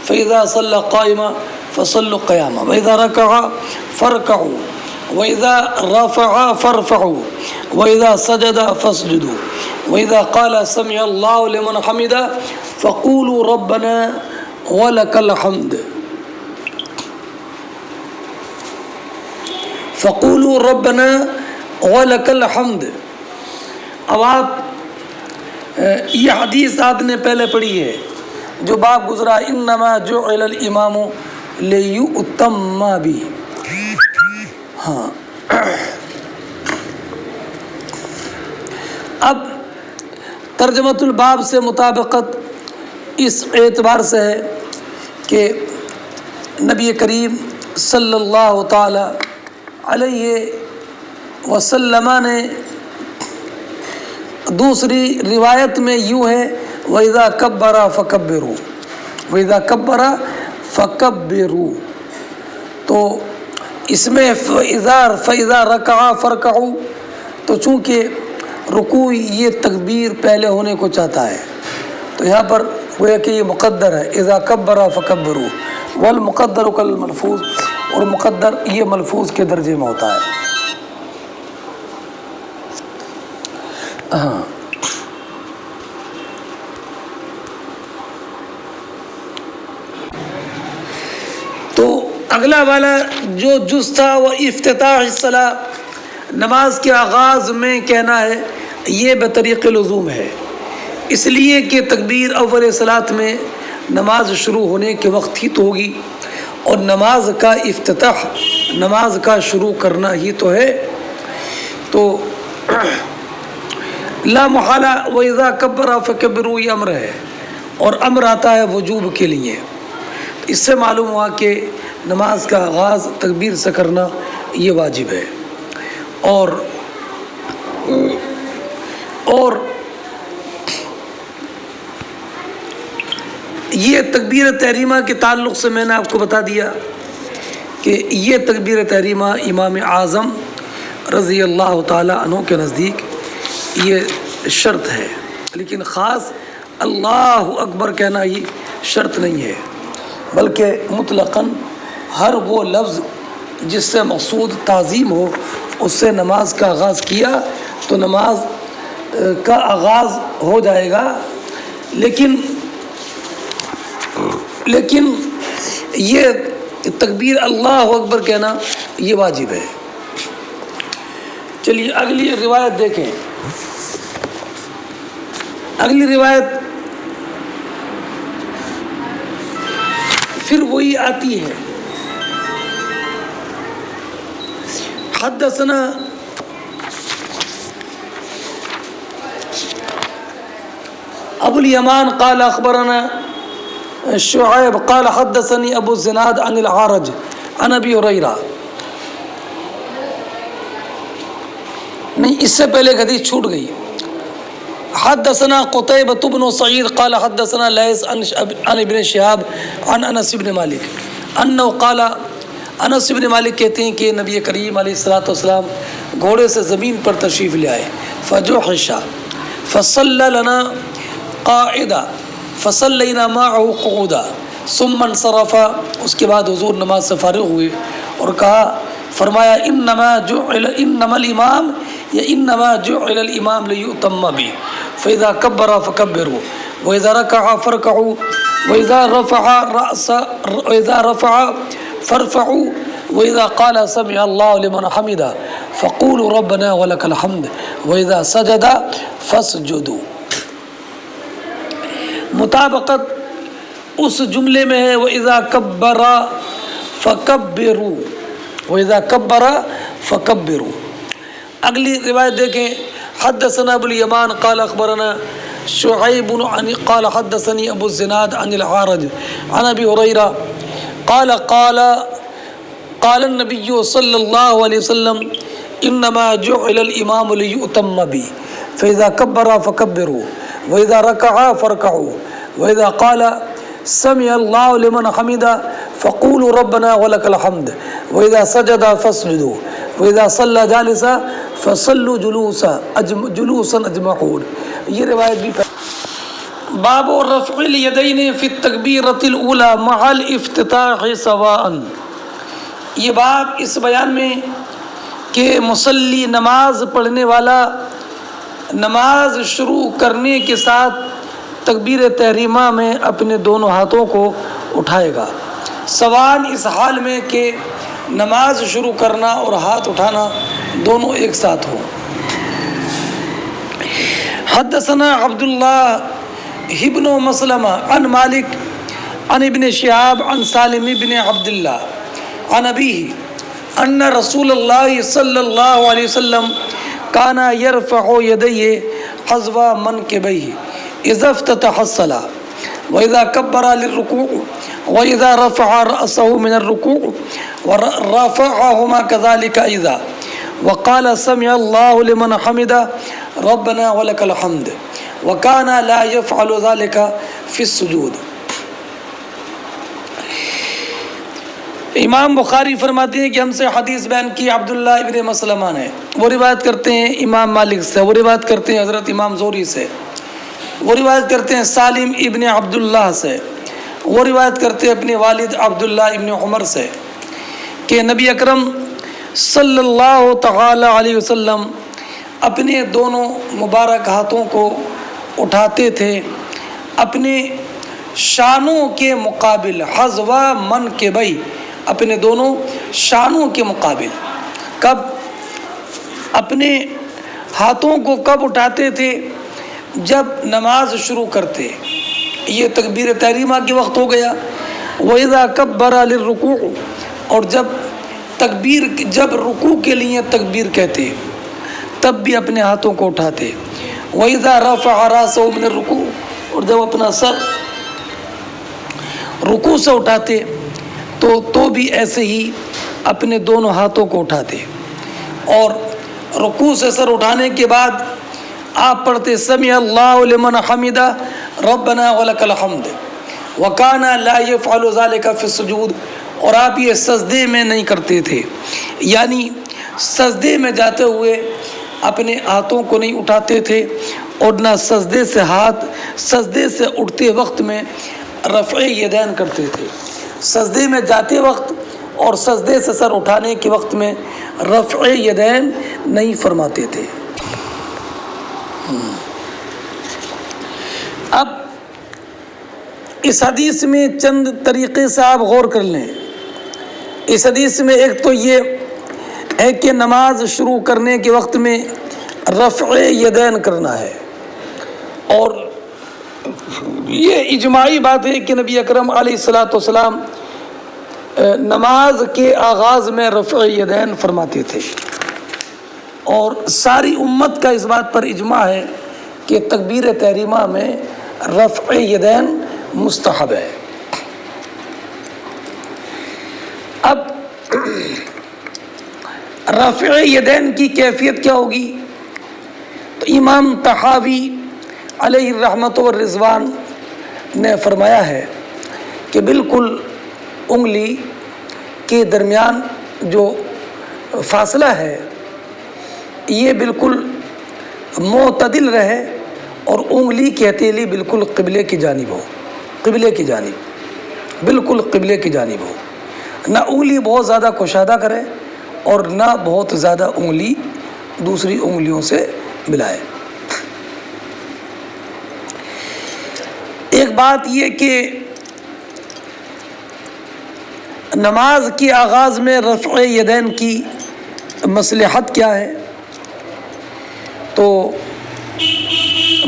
فاذا صلى قائما فصلوا قیاما واذا رکع فارکعوا واذا رفع فارفعوا واذا سجد فاسجدوا واذا قال سمع الله لمن حمده فقولوا ربنا ولك الحمد فقولوا ربنا ولك الحمد. اب آپ یہ حدیث آپ نے پہلے پڑھی ہے جو باب گزرا انما جعل الامام لیؤتم بہ. ہاں، اب ترجمۃ الباب سے مطابقت اس اعتبار سے ہے کہ نبی کریم صلی اللہ تعالی علیہ وسلم نے دوسری روایت میں یوں ہے وَإِذَا كَبَّرَ فَكَبِّرُوا وَإِذَا كَبَّرَ فَكَبِّرُوا. تو اس میں فَإِذَا رَكَعَ فَارْكَعُوا، تو چونکہ رکوع یہ تکبیر پہلے ہونے کو چاہتا ہے تو یہاں پر گویا کہ یہ مقدر ہے اِذَا كَبَّرَ فَكَبِّرُوا. والمقدر کالملفوظ، اور مقدر یہ ملفوظ کے درجے میں ہوتا ہے۔ تو اگلا والا جو جز تھا وہ افتتاح الصلاۃ، نماز کے آغاز میں کہنا ہے، یہ بطریق لزوم ہے، اس لیے کہ تکبیر اول صلاۃ میں نماز شروع ہونے کے وقت ہی تو ہوگی، اور نماز کا افتتاح نماز کا شروع کرنا ہی تو ہے۔ تو لا محالہ وَإِذَا كَبَّرَ فَكَبِّرُوا یہ امر ہے، اور امر آتا ہے وجوب کے لیے۔ اس سے معلوم ہوا کہ نماز کا آغاز تکبیر سے کرنا یہ واجب ہے، اور یہ تکبیر تحریمہ کے تعلق سے میں نے آپ کو بتا دیا کہ یہ تکبیر تحریمہ امام اعظم رضی اللہ تعالی عنہ کے نزدیک یہ شرط ہے، لیکن خاص اللہ اکبر کہنا ہی شرط نہیں ہے، بلکہ مطلقاً ہر وہ لفظ جس سے مقصود تعظیم ہو اس سے نماز کا آغاز کیا تو نماز کا آغاز ہو جائے گا، لیکن یہ تکبیر اللہ اکبر کہنا یہ واجب ہے۔ چلیے اگلی روایت دیکھیں، اگلی روایت پھر وہی آتی ہے، حدثنا ابو الیمان قال اخبرنا شعیب قال حدثني ابو الزناد عن العارج عن ابی ہریرہ، نہیں اس سے پہلے ایک حدیث چھوٹ گئی، حدثنا قتیبۃ بن سعید قال حدثنا لیث عن ابن شہاب عن انس بن مالک انہ قال، انس بن مالک کہتے ہیں کہ نبی کریم علیہ الصلوۃ والسلام گھوڑے سے زمین پر تشریف لے آئے، فجحش فصلی لنا قاعدا فصلینا معه قعودا ثم انصرف، اس کے بعد حضور نماز سے فارغ ہوئے اور کہا فرمایا انما الامام یا انما جعل الامام لیؤتم به فاذا كبر فكبروا واذا ركع فاركعوا واذا رفع فارفعوا واذا قال سمع الله لمن حمده فقولوا ربنا ولك الحمد واذا سجد فاسجدوا۔ مطابقت اس جملے میں ہے وَإِذَا كَبَّرَ فَكَبِّرُوا، وَإِذَا كَبَّرَ فَكَبِّرُوا۔ اگلی روایت دیکھیں، حدثنا ابو الیمان قال اخبرنا شعیب قال حدثني ابو الزناد عن العارج عن ابی ہریرہ قال قال النبي صلی اللہ علیہ وسلم انما جعل الامام لیؤتم به فاذا كبر فكبروا واذا ركع فاركعوا واذا قال سمع الله لمن حمده فقولوا ربنا ولك الحمد واذا سجد فاسجدوا واذا صلى جالسا فصلوا جلوسا اجمعون۔ یہ روایت بھی باب رفع الیدین فی التکبیرۃ الاولی مع الافتتاح سواء، یہ باب اس بیان میں کہ مصلی نماز پڑھنے والا نماز شروع کرنے کے ساتھ تکبیر تحریمہ میں اپنے دونوں ہاتھوں کو اٹھائے گا، سوان اس حال میں کہ نماز شروع کرنا اور ہاتھ اٹھانا دونوں ایک ساتھ ہو۔ حدثنا عبداللہ ابن مسلمہ عن مالک عن ابن شہاب عن سالم ابن عبداللہ عن ابیہ ان رسول اللہ صلی اللہ علیہ وسلم کان یرفع یدیہ حذو منکبیہ اذا افتتح الصلاۃ واذا کبر للرکوع واذا رفع رأسه من الرکوع ورفعهما كذلك اذا وقال سمع الله لمن حمده ربنا ولك الحمد وكان لا يفعل ذلك في السجود۔ امام بخاری فرماتے ہیں کہ ہم سے حدیث بیان کی عبداللہ ابن مسلمہ نے، وہ روایت کرتے ہیں امام مالک سے، وہ روایت کرتے ہیں حضرت امام زہری سے، وہ روایت کرتے ہیں سالم ابن عبداللہ سے، وہ روایت کرتے اپنے والد عبداللہ ابن عمر سے کہ نبی اکرم صلی اللہ تعالی علیہ وسلم اپنے دونوں مبارک ہاتھوں کو اٹھاتے تھے اپنے شانوں کے مقابل، حذو منکبی، اپنے دونوں شانوں کے مقابل۔ کب اپنے ہاتھوں کو کب اٹھاتے تھے؟ جب نماز شروع کرتے، یہ تکبیر تحریمہ کے وقت ہو گیا۔ وَإِذَا كَبَّرَ لِلرُّكُوعِ، اور جب رکوع کے لیے تکبیر کہتے تب بھی اپنے ہاتھوں کو اٹھاتے۔ وَإِذَا رَفَعَ رَأْسَهُ مِنَ الرُّكُوعِ، اور جب اپنا سر رکوع سے اٹھاتے تو بھی ایسے ہی اپنے دونوں ہاتھوں کو اٹھاتے، اور رکوع سے سر اٹھانے کے بعد آپ پڑھتے سمع اللہ لمن حمدہ ربنا ولک الحمد وکان لا یفعل ذلک فی السجود، اور آپ یہ سجدے میں نہیں کرتے تھے، یعنی سجدے میں جاتے ہوئے اپنے ہاتھوں کو نہیں اٹھاتے تھے، اور نہ سجدے سے اٹھتے وقت میں رفع یدین کرتے تھے۔ سجدے میں جاتے وقت اور سجدے سے سر اٹھانے کے وقت میں رفع یدین نہیں فرماتے تھے۔ اب اس حدیث میں چند طریقے سے آپ غور کر لیں۔ اس حدیث میں ایک تو یہ ہے کہ نماز شروع کرنے کے وقت میں رفع یدین کرنا ہے، اور یہ اجماعی بات ہے کہ نبی اکرم علیہ الصلاۃ والسلام نماز کے آغاز میں رفع یدین فرماتے تھے، اور ساری امت کا اس بات پر اجماع ہے کہ تکبیر تحریمہ میں رفع یدین مستحب ہے۔ اب رفع یدین کی کیفیت کیا ہوگی؟ تو امام طحاوی علیہ الرحمۃ والرضوان نے فرمایا ہے کہ بالکل انگلی کے درمیان جو فاصلہ ہے یہ بالکل معتدل رہے، اور انگلی کی ہتھیلی بالکل قبلے کی جانب ہو، بالکل قبلے کی جانب ہو، نہ انگلی بہت زیادہ کشادہ کرے اور نہ بہت زیادہ انگلی دوسری انگلیوں سے ملائے۔ ایک بات یہ کہ نماز کے آغاز میں رفع یدین کی مصلحت کیا ہے؟ تو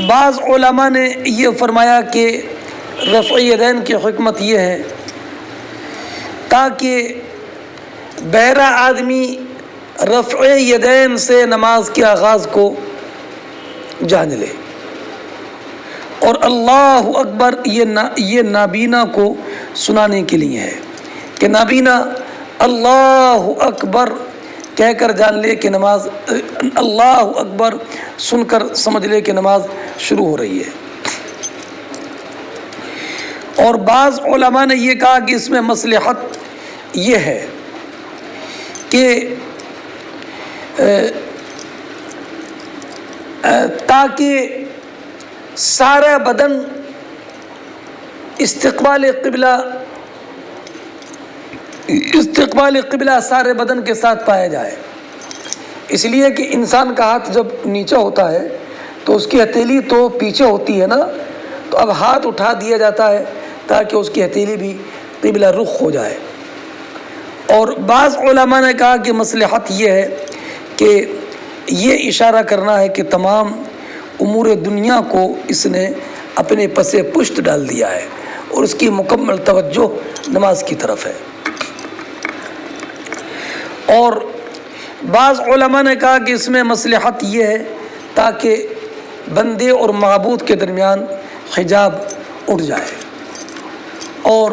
بعض علماء نے یہ فرمایا کہ رفع یدین کی حکمت یہ ہے تاکہ بہرہ آدمی رفع یدین سے نماز کے آغاز کو جان لے، اور اللہ اکبر یہ نابینا کو سنانے کے لیے ہے کہ نابینا اللہ اکبر کہہ کر جان لے کہ نماز، اللہ اکبر سن کر سمجھ لے کہ نماز شروع ہو رہی ہے۔ اور بعض علماء نے یہ کہا کہ اس میں مصلحت یہ ہے کہ تاکہ سارا بدن استقبال قبلہ سارے بدن کے ساتھ پایا جائے، اس لیے کہ انسان کا ہاتھ جب نیچے ہوتا ہے تو اس کی ہتھیلی تو پیچھے ہوتی ہے نا، تو اب ہاتھ اٹھا دیا جاتا ہے تاکہ اس کی ہتھیلی بھی قبلہ رخ ہو جائے۔ اور بعض علماء نے کہا کہ مصلحت یہ ہے کہ یہ اشارہ کرنا ہے کہ تمام امور دنیا کو اس نے اپنے پس پشت ڈال دیا ہے، اور اس کی مکمل توجہ نماز کی طرف ہے۔ اور بعض علماء نے کہا کہ اس میں مصلحت یہ ہے تاکہ بندے اور معبود کے درمیان حجاب اٹھ جائے۔ اور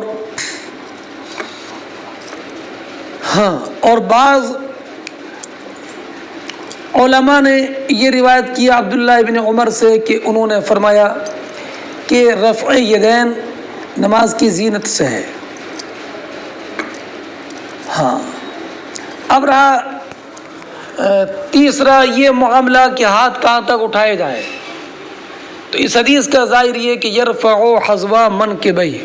بعض علماء نے یہ روایت کیا عبداللہ ابن عمر سے کہ انہوں نے فرمایا کہ رفع یدین نماز کی زینت سے ہے۔ اب رہا تیسرا یہ معاملہ کہ ہاتھ کہاں تک اٹھائے جائیں، تو اس حدیث کا ظاہر یہ کہ یرفع حذو منکبیہ،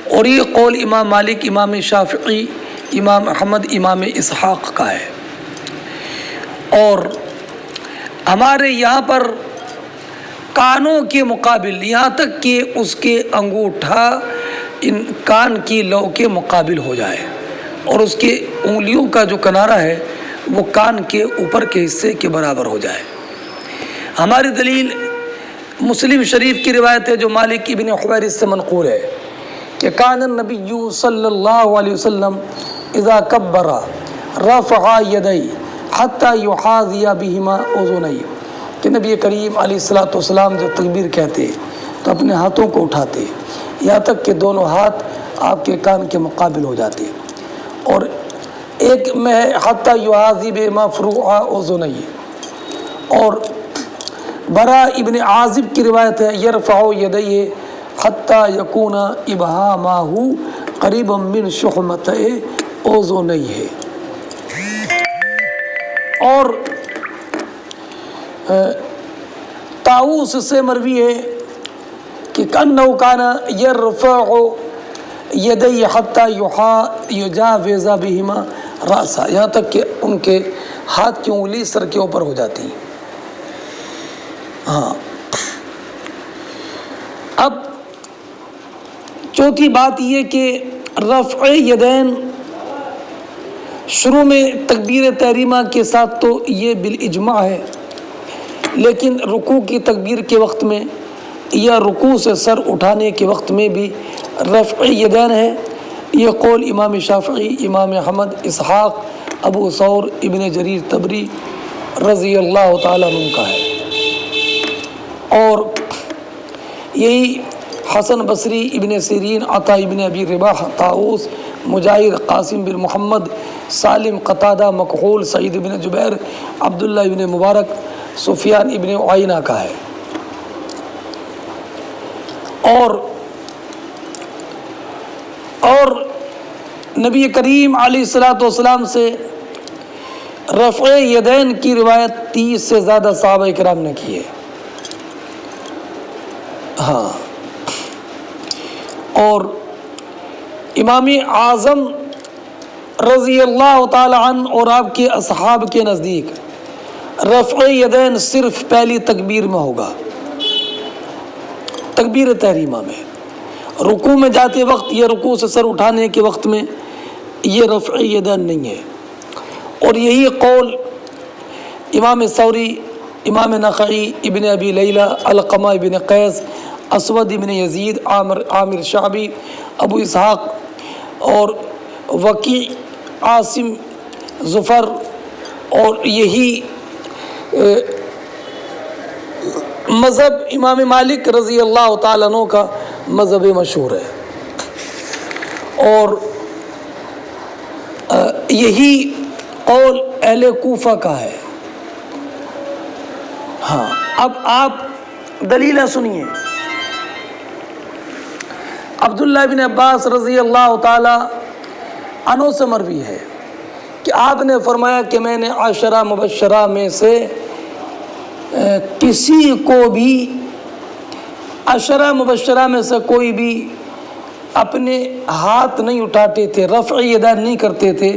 اور یہ قول امام مالک، امام شافعی، امام احمد، امام اسحاق کا ہے۔ اور ہمارے یہاں پر کانوں کے مقابل، یہاں تک کہ اس کے انگوٹھا ان کان کی لو کے مقابل ہو جائے اور اس کے انگلیوں کا جو کنارہ ہے وہ کان کے اوپر کے حصے کے برابر ہو جائے۔ ہماری دلیل مسلم شریف کی روایت ہے جو مالک ابن حویرث سے منقول ہے کہ کان النبی صلی اللہ علیہ وسلم اذا کبر رفع یدی حتی یحاذی بہما اذنی، کہ نبی کریم علیہ الصلوۃ والسلام جو تکبیر کہتے تو اپنے ہاتھوں کو اٹھاتے یہاں تک کہ دونوں ہاتھ آپ کے کان کے مقابل ہو جاتے، اور ایک میں حتی یحاذی بہما فروع اذنی۔ اور برا ابن عازب کی روایت ہے یرفع یدیہ حتی یکون ابہامہ قریبا من شحمتہ اذنیہ۔ اور طاؤوس سے مروی ہے کہ کأنہ کان یرفع یدیہ حتی یجاوز بہما رأسہ، یہاں تک کہ ان کے ہاتھ کی انگلی سر کے اوپر ہو جاتی ہیں۔ ہاں، اب چوتھی بات یہ کہ رفع یدین شروع میں تکبیر تحریمہ کے ساتھ تو یہ بالاجماع ہے، لیکن رکوع کی تکبیر کے وقت میں یا رکوع سے سر اٹھانے کے وقت میں بھی رفع یدین ہے۔ یہ قول امام شافعی، امام احمد، اسحاق، ابو ثور، ابن جریر طبری رضی اللہ تعالیٰ عنہ کا ہے۔ اور یہی حسن بصری، ابن سیرین، عطا ابن ابی رباح، طاؤوس، مجاہد، قاسم بن محمد، سالم، قتادہ، مکحول، سعید بن جبیر، عبداللہ ابن مبارک، سفیان ابن عیینہ کا ہے۔ اور نبی کریم علیہ الصلوۃ والسلام سے رفع یدین کی روایت 30 سے زیادہ صحابہ کرام نے کی ہے۔ ہاں، اور امام اعظم رضی اللہ تعالی عنہ اور آپ کے اصحاب کے نزدیک رفع یدین صرف پہلی تکبیر میں ہوگا، تکبیر تحریمہ میں۔ رکوع میں جاتے وقت یا رکوع سے سر اٹھانے کے وقت میں یہ رفع یدین نہیں ہے۔ اور یہی قول امام ثوری، امام نخعی، ابن ابی لیلہ، علقمہ ابن قیس، اسود ابن یزید، عامر شعبی، ابو اسحاق اور وکیع، عاصم، زفر، اور یہی مذہب امام مالک رضی اللہ تعالیٰ عنہ کا مذہب مشہور ہے۔ اور یہی قول اہل کوفہ کا ہے۔ ہاں، اب آپ دلیلیں سنیے۔ عبداللہ بن عباس رضی اللہ تعالی عنہ سے مروی ہے کہ آپ نے فرمایا کہ میں نے عشرہ مبشرہ میں سے کسی کو بھی، عشرہ مبشرہ میں سے کوئی بھی اپنے ہاتھ نہیں اٹھاتے تھے، رفع یدین نہیں کرتے تھے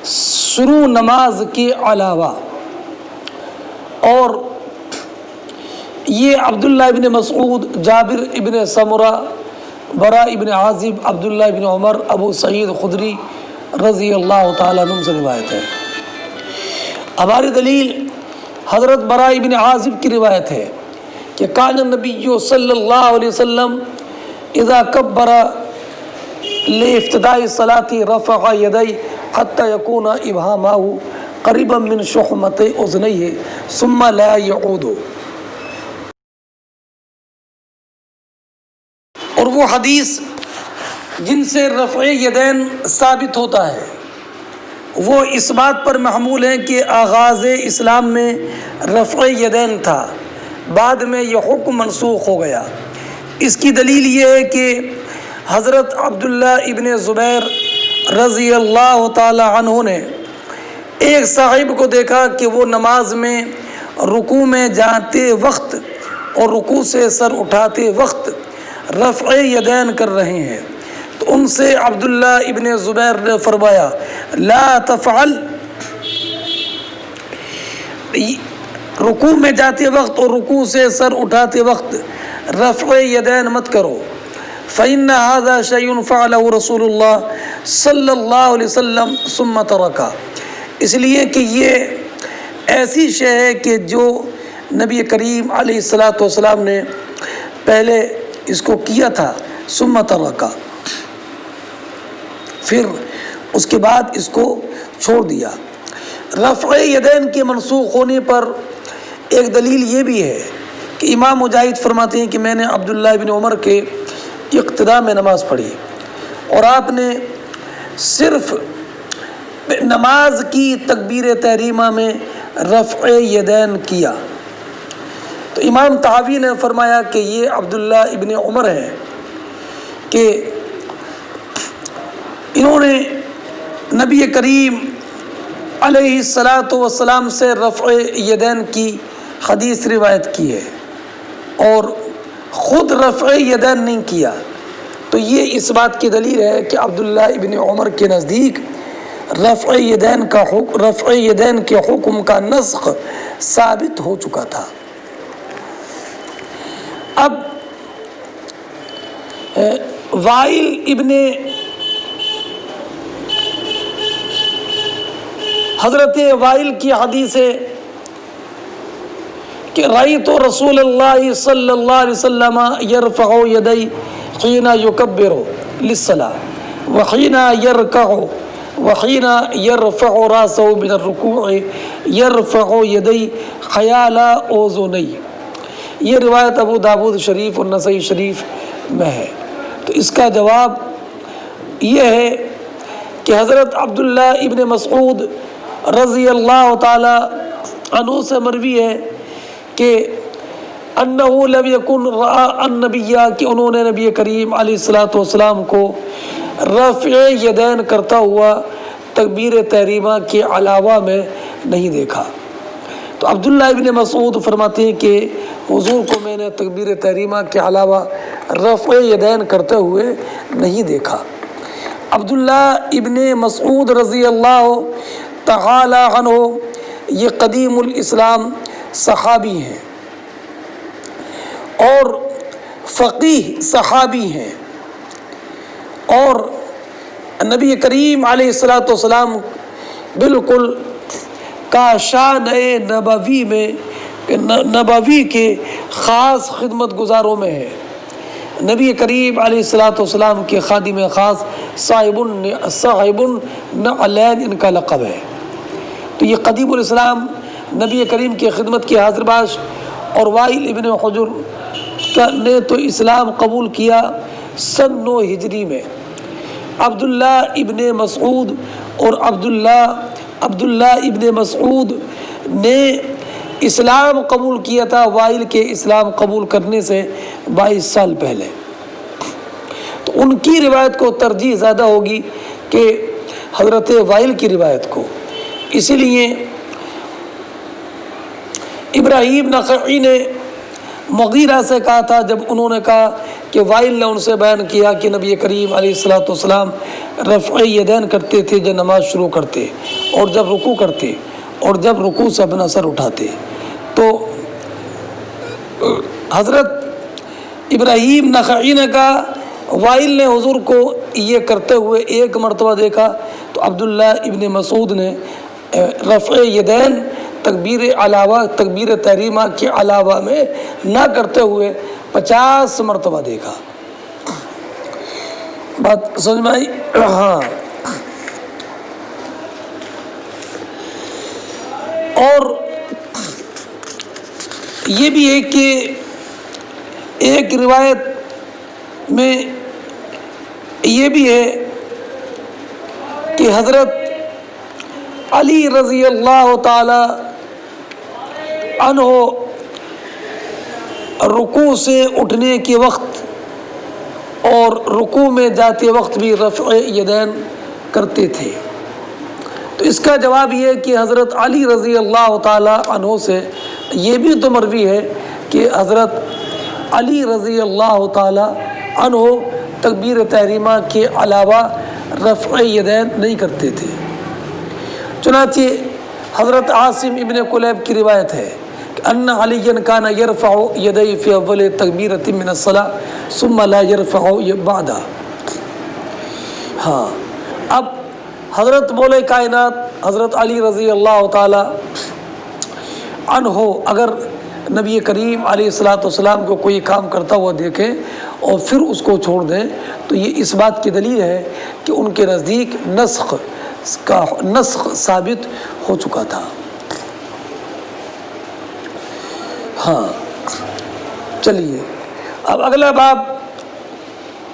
شروع نماز کے علاوہ۔ اور یہ عبداللہ ابن مسعود، جابر ابن سمرہ، برا ابن عازب، عبداللہ ابن عمر، ابو سعید خدری رضی اللہ تعالیٰ عنہ سے روایت ہے۔ ہماری دلیل حضرت برا ابن عازب کی روایت ہے کہ کان النبی صلی اللہ علیہ وسلم اذا کبر لافتتاح الصلاۃ رفع یدی حتی یکون ابہامہ قریبا من شحمۃ اذنیہ ثم لا یعود۔ اور وہ حدیث جن سے رفع یدین ثابت ہوتا ہے وہ اس بات پر محمول ہیں کہ آغاز اسلام میں رفع یدین تھا، بعد میں یہ حکم منسوخ ہو گیا۔ اس کی دلیل یہ ہے کہ حضرت عبداللہ ابن زبیر رضی اللہ تعالی عنہ نے ایک صاحب کو دیکھا کہ وہ نماز میں رکوع میں جاتے وقت اور رکوع سے سر اٹھاتے وقت رفع یدین کر رہے ہیں، تو ان سے عبداللہ ابن زبیر نے فرمایا لا تفعل، رکوع میں جاتے وقت اور رکوع سے سر اٹھاتے وقت رفع یدین مت کرو، فإن هذا شيء فعله رسول اللہ صلی اللہ علیہ وسلم ثم ترکا، اس لیے کہ یہ ایسی شے ہے کہ جو نبی کریم علیہ الصلاۃ والسلام نے پہلے اس کو کیا تھا، ثم ترکا، پھر اس کے بعد اس کو چھوڑ دیا۔ رفع یدین کے منسوخ ہونے پر ایک دلیل یہ بھی ہے کہ امام مجاہد فرماتے ہیں کہ میں نے عبداللہ ابن عمر کے اقتداء میں نماز پڑھی اور آپ نے صرف نماز کی تکبیر تحریمہ میں رفع یدین کیا، تو امام طحاوی نے فرمایا کہ یہ عبداللہ ابن عمر ہیں کہ انہوں نے نبی کریم علیہ الصلاۃ والسلام سے رفع یدین کی حدیث روایت کی ہے اور خود رفع یدین نہیں کیا، تو یہ اس بات کی دلیل ہے کہ عبداللہ ابن عمر کے نزدیک رفع یدین کے حکم کا نسخ ثابت ہو چکا تھا۔ اب وائل ابن حضرت وائل کی حدیث ہے کہ رأیت رسول اللہ صلی اللہ علیہ وسلم یرفع یدی حین یکبر للصلاة وحین یرکع وحین یرفع راسہ من الرکوع یرفع یدی حیال اذنی، یہ روایت ابو داود شریف اور نسائی شریف میں ہے۔ تو اس کا جواب یہ ہے کہ حضرت عبداللہ ابن مسعود رضی اللہ تعالی عنہ سے مروی ہے کہ انہو لم یکن رأى النبی، کہ انہوں نے نبی کریم علیہ الصلاۃ والسلام کو رفع یدین کرتا ہوا تکبیر تحریمہ کے علاوہ میں نہیں دیکھا۔ تو عبداللہ ابن مسعود فرماتے ہیں کہ حضور کو میں نے تکبیر تحریمہ کے علاوہ رفع یدین کرتے ہوئے نہیں دیکھا۔ عبداللہ ابن مسعود رضی اللہ تعالی عنہ یہ قدیم الاسلام صحابی ہیں اور فقیہ صحابی ہیں، اور نبی کریم علیہ الصلاۃ والسلام بالکل کاشان نبوی میں نبوی کے خاص خدمت گزاروں میں ہے۔ نبی کریم علیہ الصلاۃ والسلام کے خادم خاص صاحب النعلین ان کا لقب ہے۔ تو یہ قدیم الاسلام نبی کریم کی خدمت کی حاضر باش، اور وائل ابن حجر نے تو اسلام قبول کیا سن 9 ہجری میں۔ عبداللہ ابن مسعود اور عبداللہ ابن مسعود نے اسلام قبول کیا تھا وائل کے اسلام قبول کرنے سے 22 سال پہلے، تو ان کی روایت کو ترجیح زیادہ ہوگی کہ حضرت وائل کی روایت کو۔ اسی لیے ابراہیم نخعی نے مغیرہ سے کہا تھا، جب انہوں نے کہا کہ وائل نے ان سے بیان کیا کہ نبی کریم علیہ الصلاۃ والسلام رفع یدین کرتے تھے جب نماز شروع کرتے اور جب رکوع کرتے اور جب رکوع سے اپنا سر اٹھاتے، تو حضرت ابراہیم نخعی نے کہا وائل نے حضور کو یہ کرتے ہوئے ایک مرتبہ دیکھا، تو عبداللہ ابن مسعود نے رفع یدین تکبیر تحریمہ کے علاوہ میں نہ کرتے ہوئے 50 مرتبہ دیکھا۔ بات سمجھ میں آئی؟ ہاں۔ اور یہ بھی ہے کہ ایک روایت میں یہ بھی ہے کہ حضرت علی رضی اللہ تعالی عنہ رکوع سے اٹھنے کے وقت اور رکوع میں جاتے وقت بھی رفع یدین کرتے تھے۔ تو اس کا جواب یہ ہے کہ حضرت علی رضی اللہ تعالی عنہ سے یہ بھی تو مروی ہے کہ حضرت علی رضی اللہ تعالی عنہ تکبیر تحریمہ کے علاوہ رفع یدین نہیں کرتے تھے۔ چنانچہ حضرت عاصم ابن قلیب کی روایت ہے کہ ان علی کان یرفع یدیہ فی اول تکبیرۃ من الصلاۃ ثم لا یرفع بعدها۔ ہاں، اب حضرت مولا کائنات حضرت علی رضی اللہ تعالی عنہ اگر نبی کریم علیہ الصلاۃ والسلام کو کوئی کام کرتا ہوا دیکھیں اور پھر اس کو چھوڑ دیں تو یہ اس بات کی دلیل ہے کہ ان کے نزدیک نسخ ثابت ہو چکا تھا۔ ہاں چلیے اب اگلا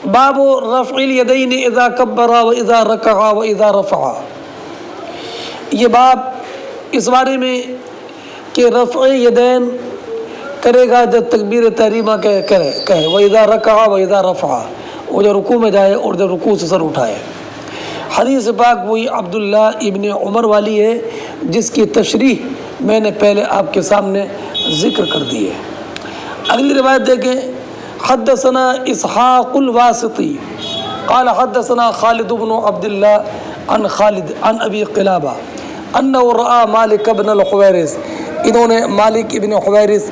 باب رفع الیدین اذا کبر و اذا رکع و اذا رفع۔ یہ باب اس بارے میں کہ رفع یدین کرے گا جب تکبیر تحریمہ کہے وَإِذَا رَكَعَ وَإِذَا رَفَعَ، وہ جب رکوع میں جائے اور جب رکوع سے سر اٹھائے۔ حدیث پاک وہی عبداللہ ابن عمر والی ہے جس کی تشریح میں نے پہلے آپ کے سامنے ذکر کر دی ہے۔ اگلی روایت دیکھیں، حدثنا اسحاق الواسطی قال حدثنا خالد بن عبداللہ عن خالد عن ابی قلابہ انہ رأى مالک بن الحویرث، انہوں نے مالک ابن حویرث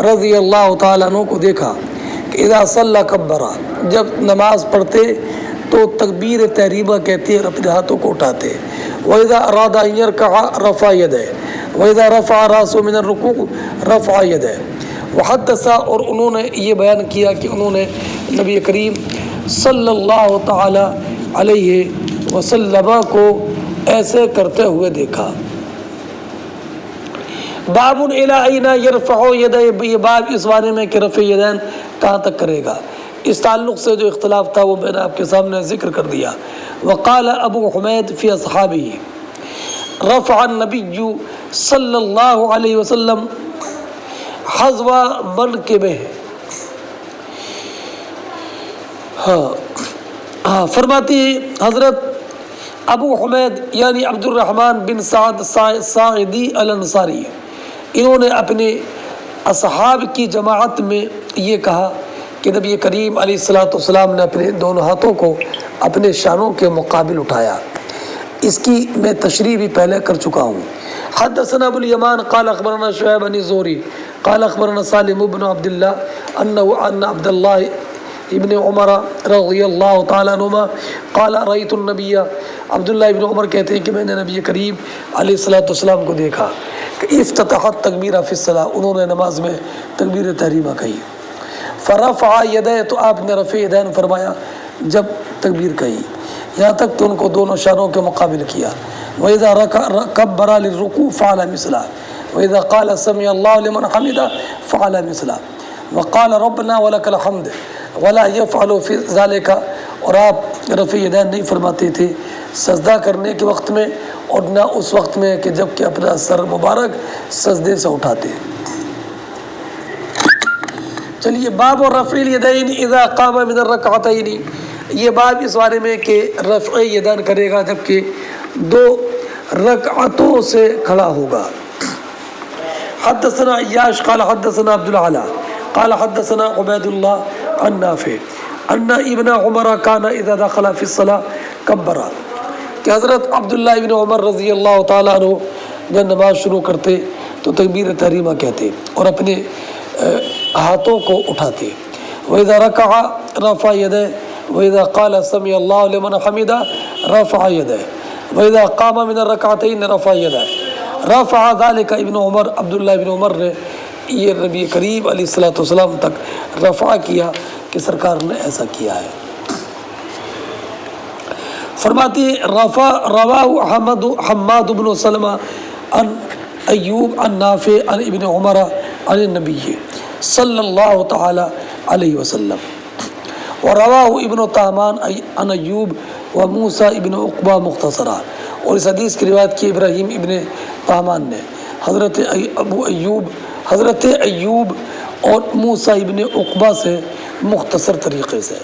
رضی اللہ تعالیٰ عنہ کو دیکھا کہ اذا صلی کبرا، جب نماز پڑھتے تو تکبیر تحریمہ کہتے ہیں، اپنے ہاتھوں کو اٹھاتے، وَإِذَا أَرَادَ أَن يَرْكَعَ رَفَعَ يَدَيْهِ وَإِذَا رَفَعَ رَأْسَهُ مِنَ الرُّكُوعِ رَفَعَ يَدَيْهِ وَحَدَّثَ، اور انہوں نے یہ بیان کیا کہ انہوں نے نبی کریم صلی اللہ تعالی علیہ وسلم کو ایسے کرتے ہوئے دیکھا۔ باب الی این یرفع یدیہ، یہ باب اس بارے میں کہ رفع یدین کہاں تک کرے گا، اس تعلق سے جو اختلاف تھا وہ میں نے آپ کے سامنے ذکر کر دیا۔ وقال ابو حمید فی اصحابہ رفع النبی صلی اللہ علیہ وسلم حذو منکبہ، فرماتی حضرت ابو حمید یعنی عبد الرحمن بن سعد ساعدی الانصاری، انہوں نے اپنے اصحاب کی جماعت میں یہ کہا کہ نبی کریم علیہ الصلاۃ والسلام نے اپنے دونوں ہاتھوں کو اپنے شانوں کے مقابل اٹھایا۔ اس کی میں تشریح بھی پہلے کر چکا ہوں۔ حدثنا ابو الیمان قال اخبرنا شعیب بن زوری قال اخبرنا سالم بن عبد اللہ ان عبد اللہ ابن عمر رضی اللہ تعالیٰ عنہما قال رأیت النبی، عبداللہ ابن عمر کہتے ہیں کہ میں نے نبی کریم علیہ الصلاۃ والسلام کو دیکھا کہ افتتحت تکبیرہ فی الصلاۃ، انہوں نے نماز میں تکبیر تحریمہ کہی، فرفع یدیہ، تو آپ نے رفع یدین فرمایا جب تکبیر کہی، یہاں تک کہ ان کو دونوں شانوں کے مقابل کیا۔ وَإِذَا كَبَّرَ لِلرُّكُوعِ فَعَلَ مِثْلَهُ وَإِذَا قَالَ سَمِعَ اللَّهُ لِمَنْ حَمِدَهُ فَعَلَ مِثْلَهُ وَقَالَ رَبَّنَا وَلَكَ الْحَمْدُ وَلَا يَفْعَلُ فِي ذَلِكَ، اور آپ رفع یدین نہیں فرماتے تھے سجدہ کرنے کے وقت میں اور نہ اس وقت میں کہ جب کہ اپنا سر مبارک سجدے سے اٹھاتے۔ چلیے باب رفع الیدین اذا قام من الرکعتین، یہ باب اس بارے میں کہ رفع یدین کرے گا جب کہ دو رکعتوں سے کھڑا ہوگا۔ حدثنا عیاش قال حدثنا عبد العلا قال حدثنا عبید اللہ عن نافع ان ابن عمر کان اذا دخل فی الصلاۃ کبر، کہ حضرت عبداللہ ابن عمر رضی اللہ تعالیٰ عنہ جب نماز شروع کرتے تو تکبیر تحریمہ کہتے اور اپنے ہاتھوں کو اٹھاتے۔ وَإِذَا رَكَعَ رَفَعَ يَدَيْهِ وَإِذَا قَالَ سَمِعَ اللَّهُ لِمَنْ حَمِدَهُ رَفَعَ يَدَيْهِ وَإِذَا قَامَ مِنَ الرَّكْعَتَيْنِ رَفَعَ يَدَيْهِ رَفَعَ ذَلِكَ ابن عمر، عبداللہ ابن عمر نے یہ نبی کریم علیہ الصلاۃ والسلام تک رفع کیا کہ سرکار نے ایسا کیا ہے۔ فرماتی رواہ حماد بن سلمہ عن ایوب عن نافع عن ابن عمر عن النبی صلی اللہ تعالی علیہ وسلم، ورواہ ابن طہمان عن ایوب و موسیٰ ابن عقبہ مختصرہ، اور اس حدیث کی روایت کی ابراہیم ابن طہمان نے حضرت ایوب اور موسیٰ ابن عقبہ سے مختصر طریقے سے۔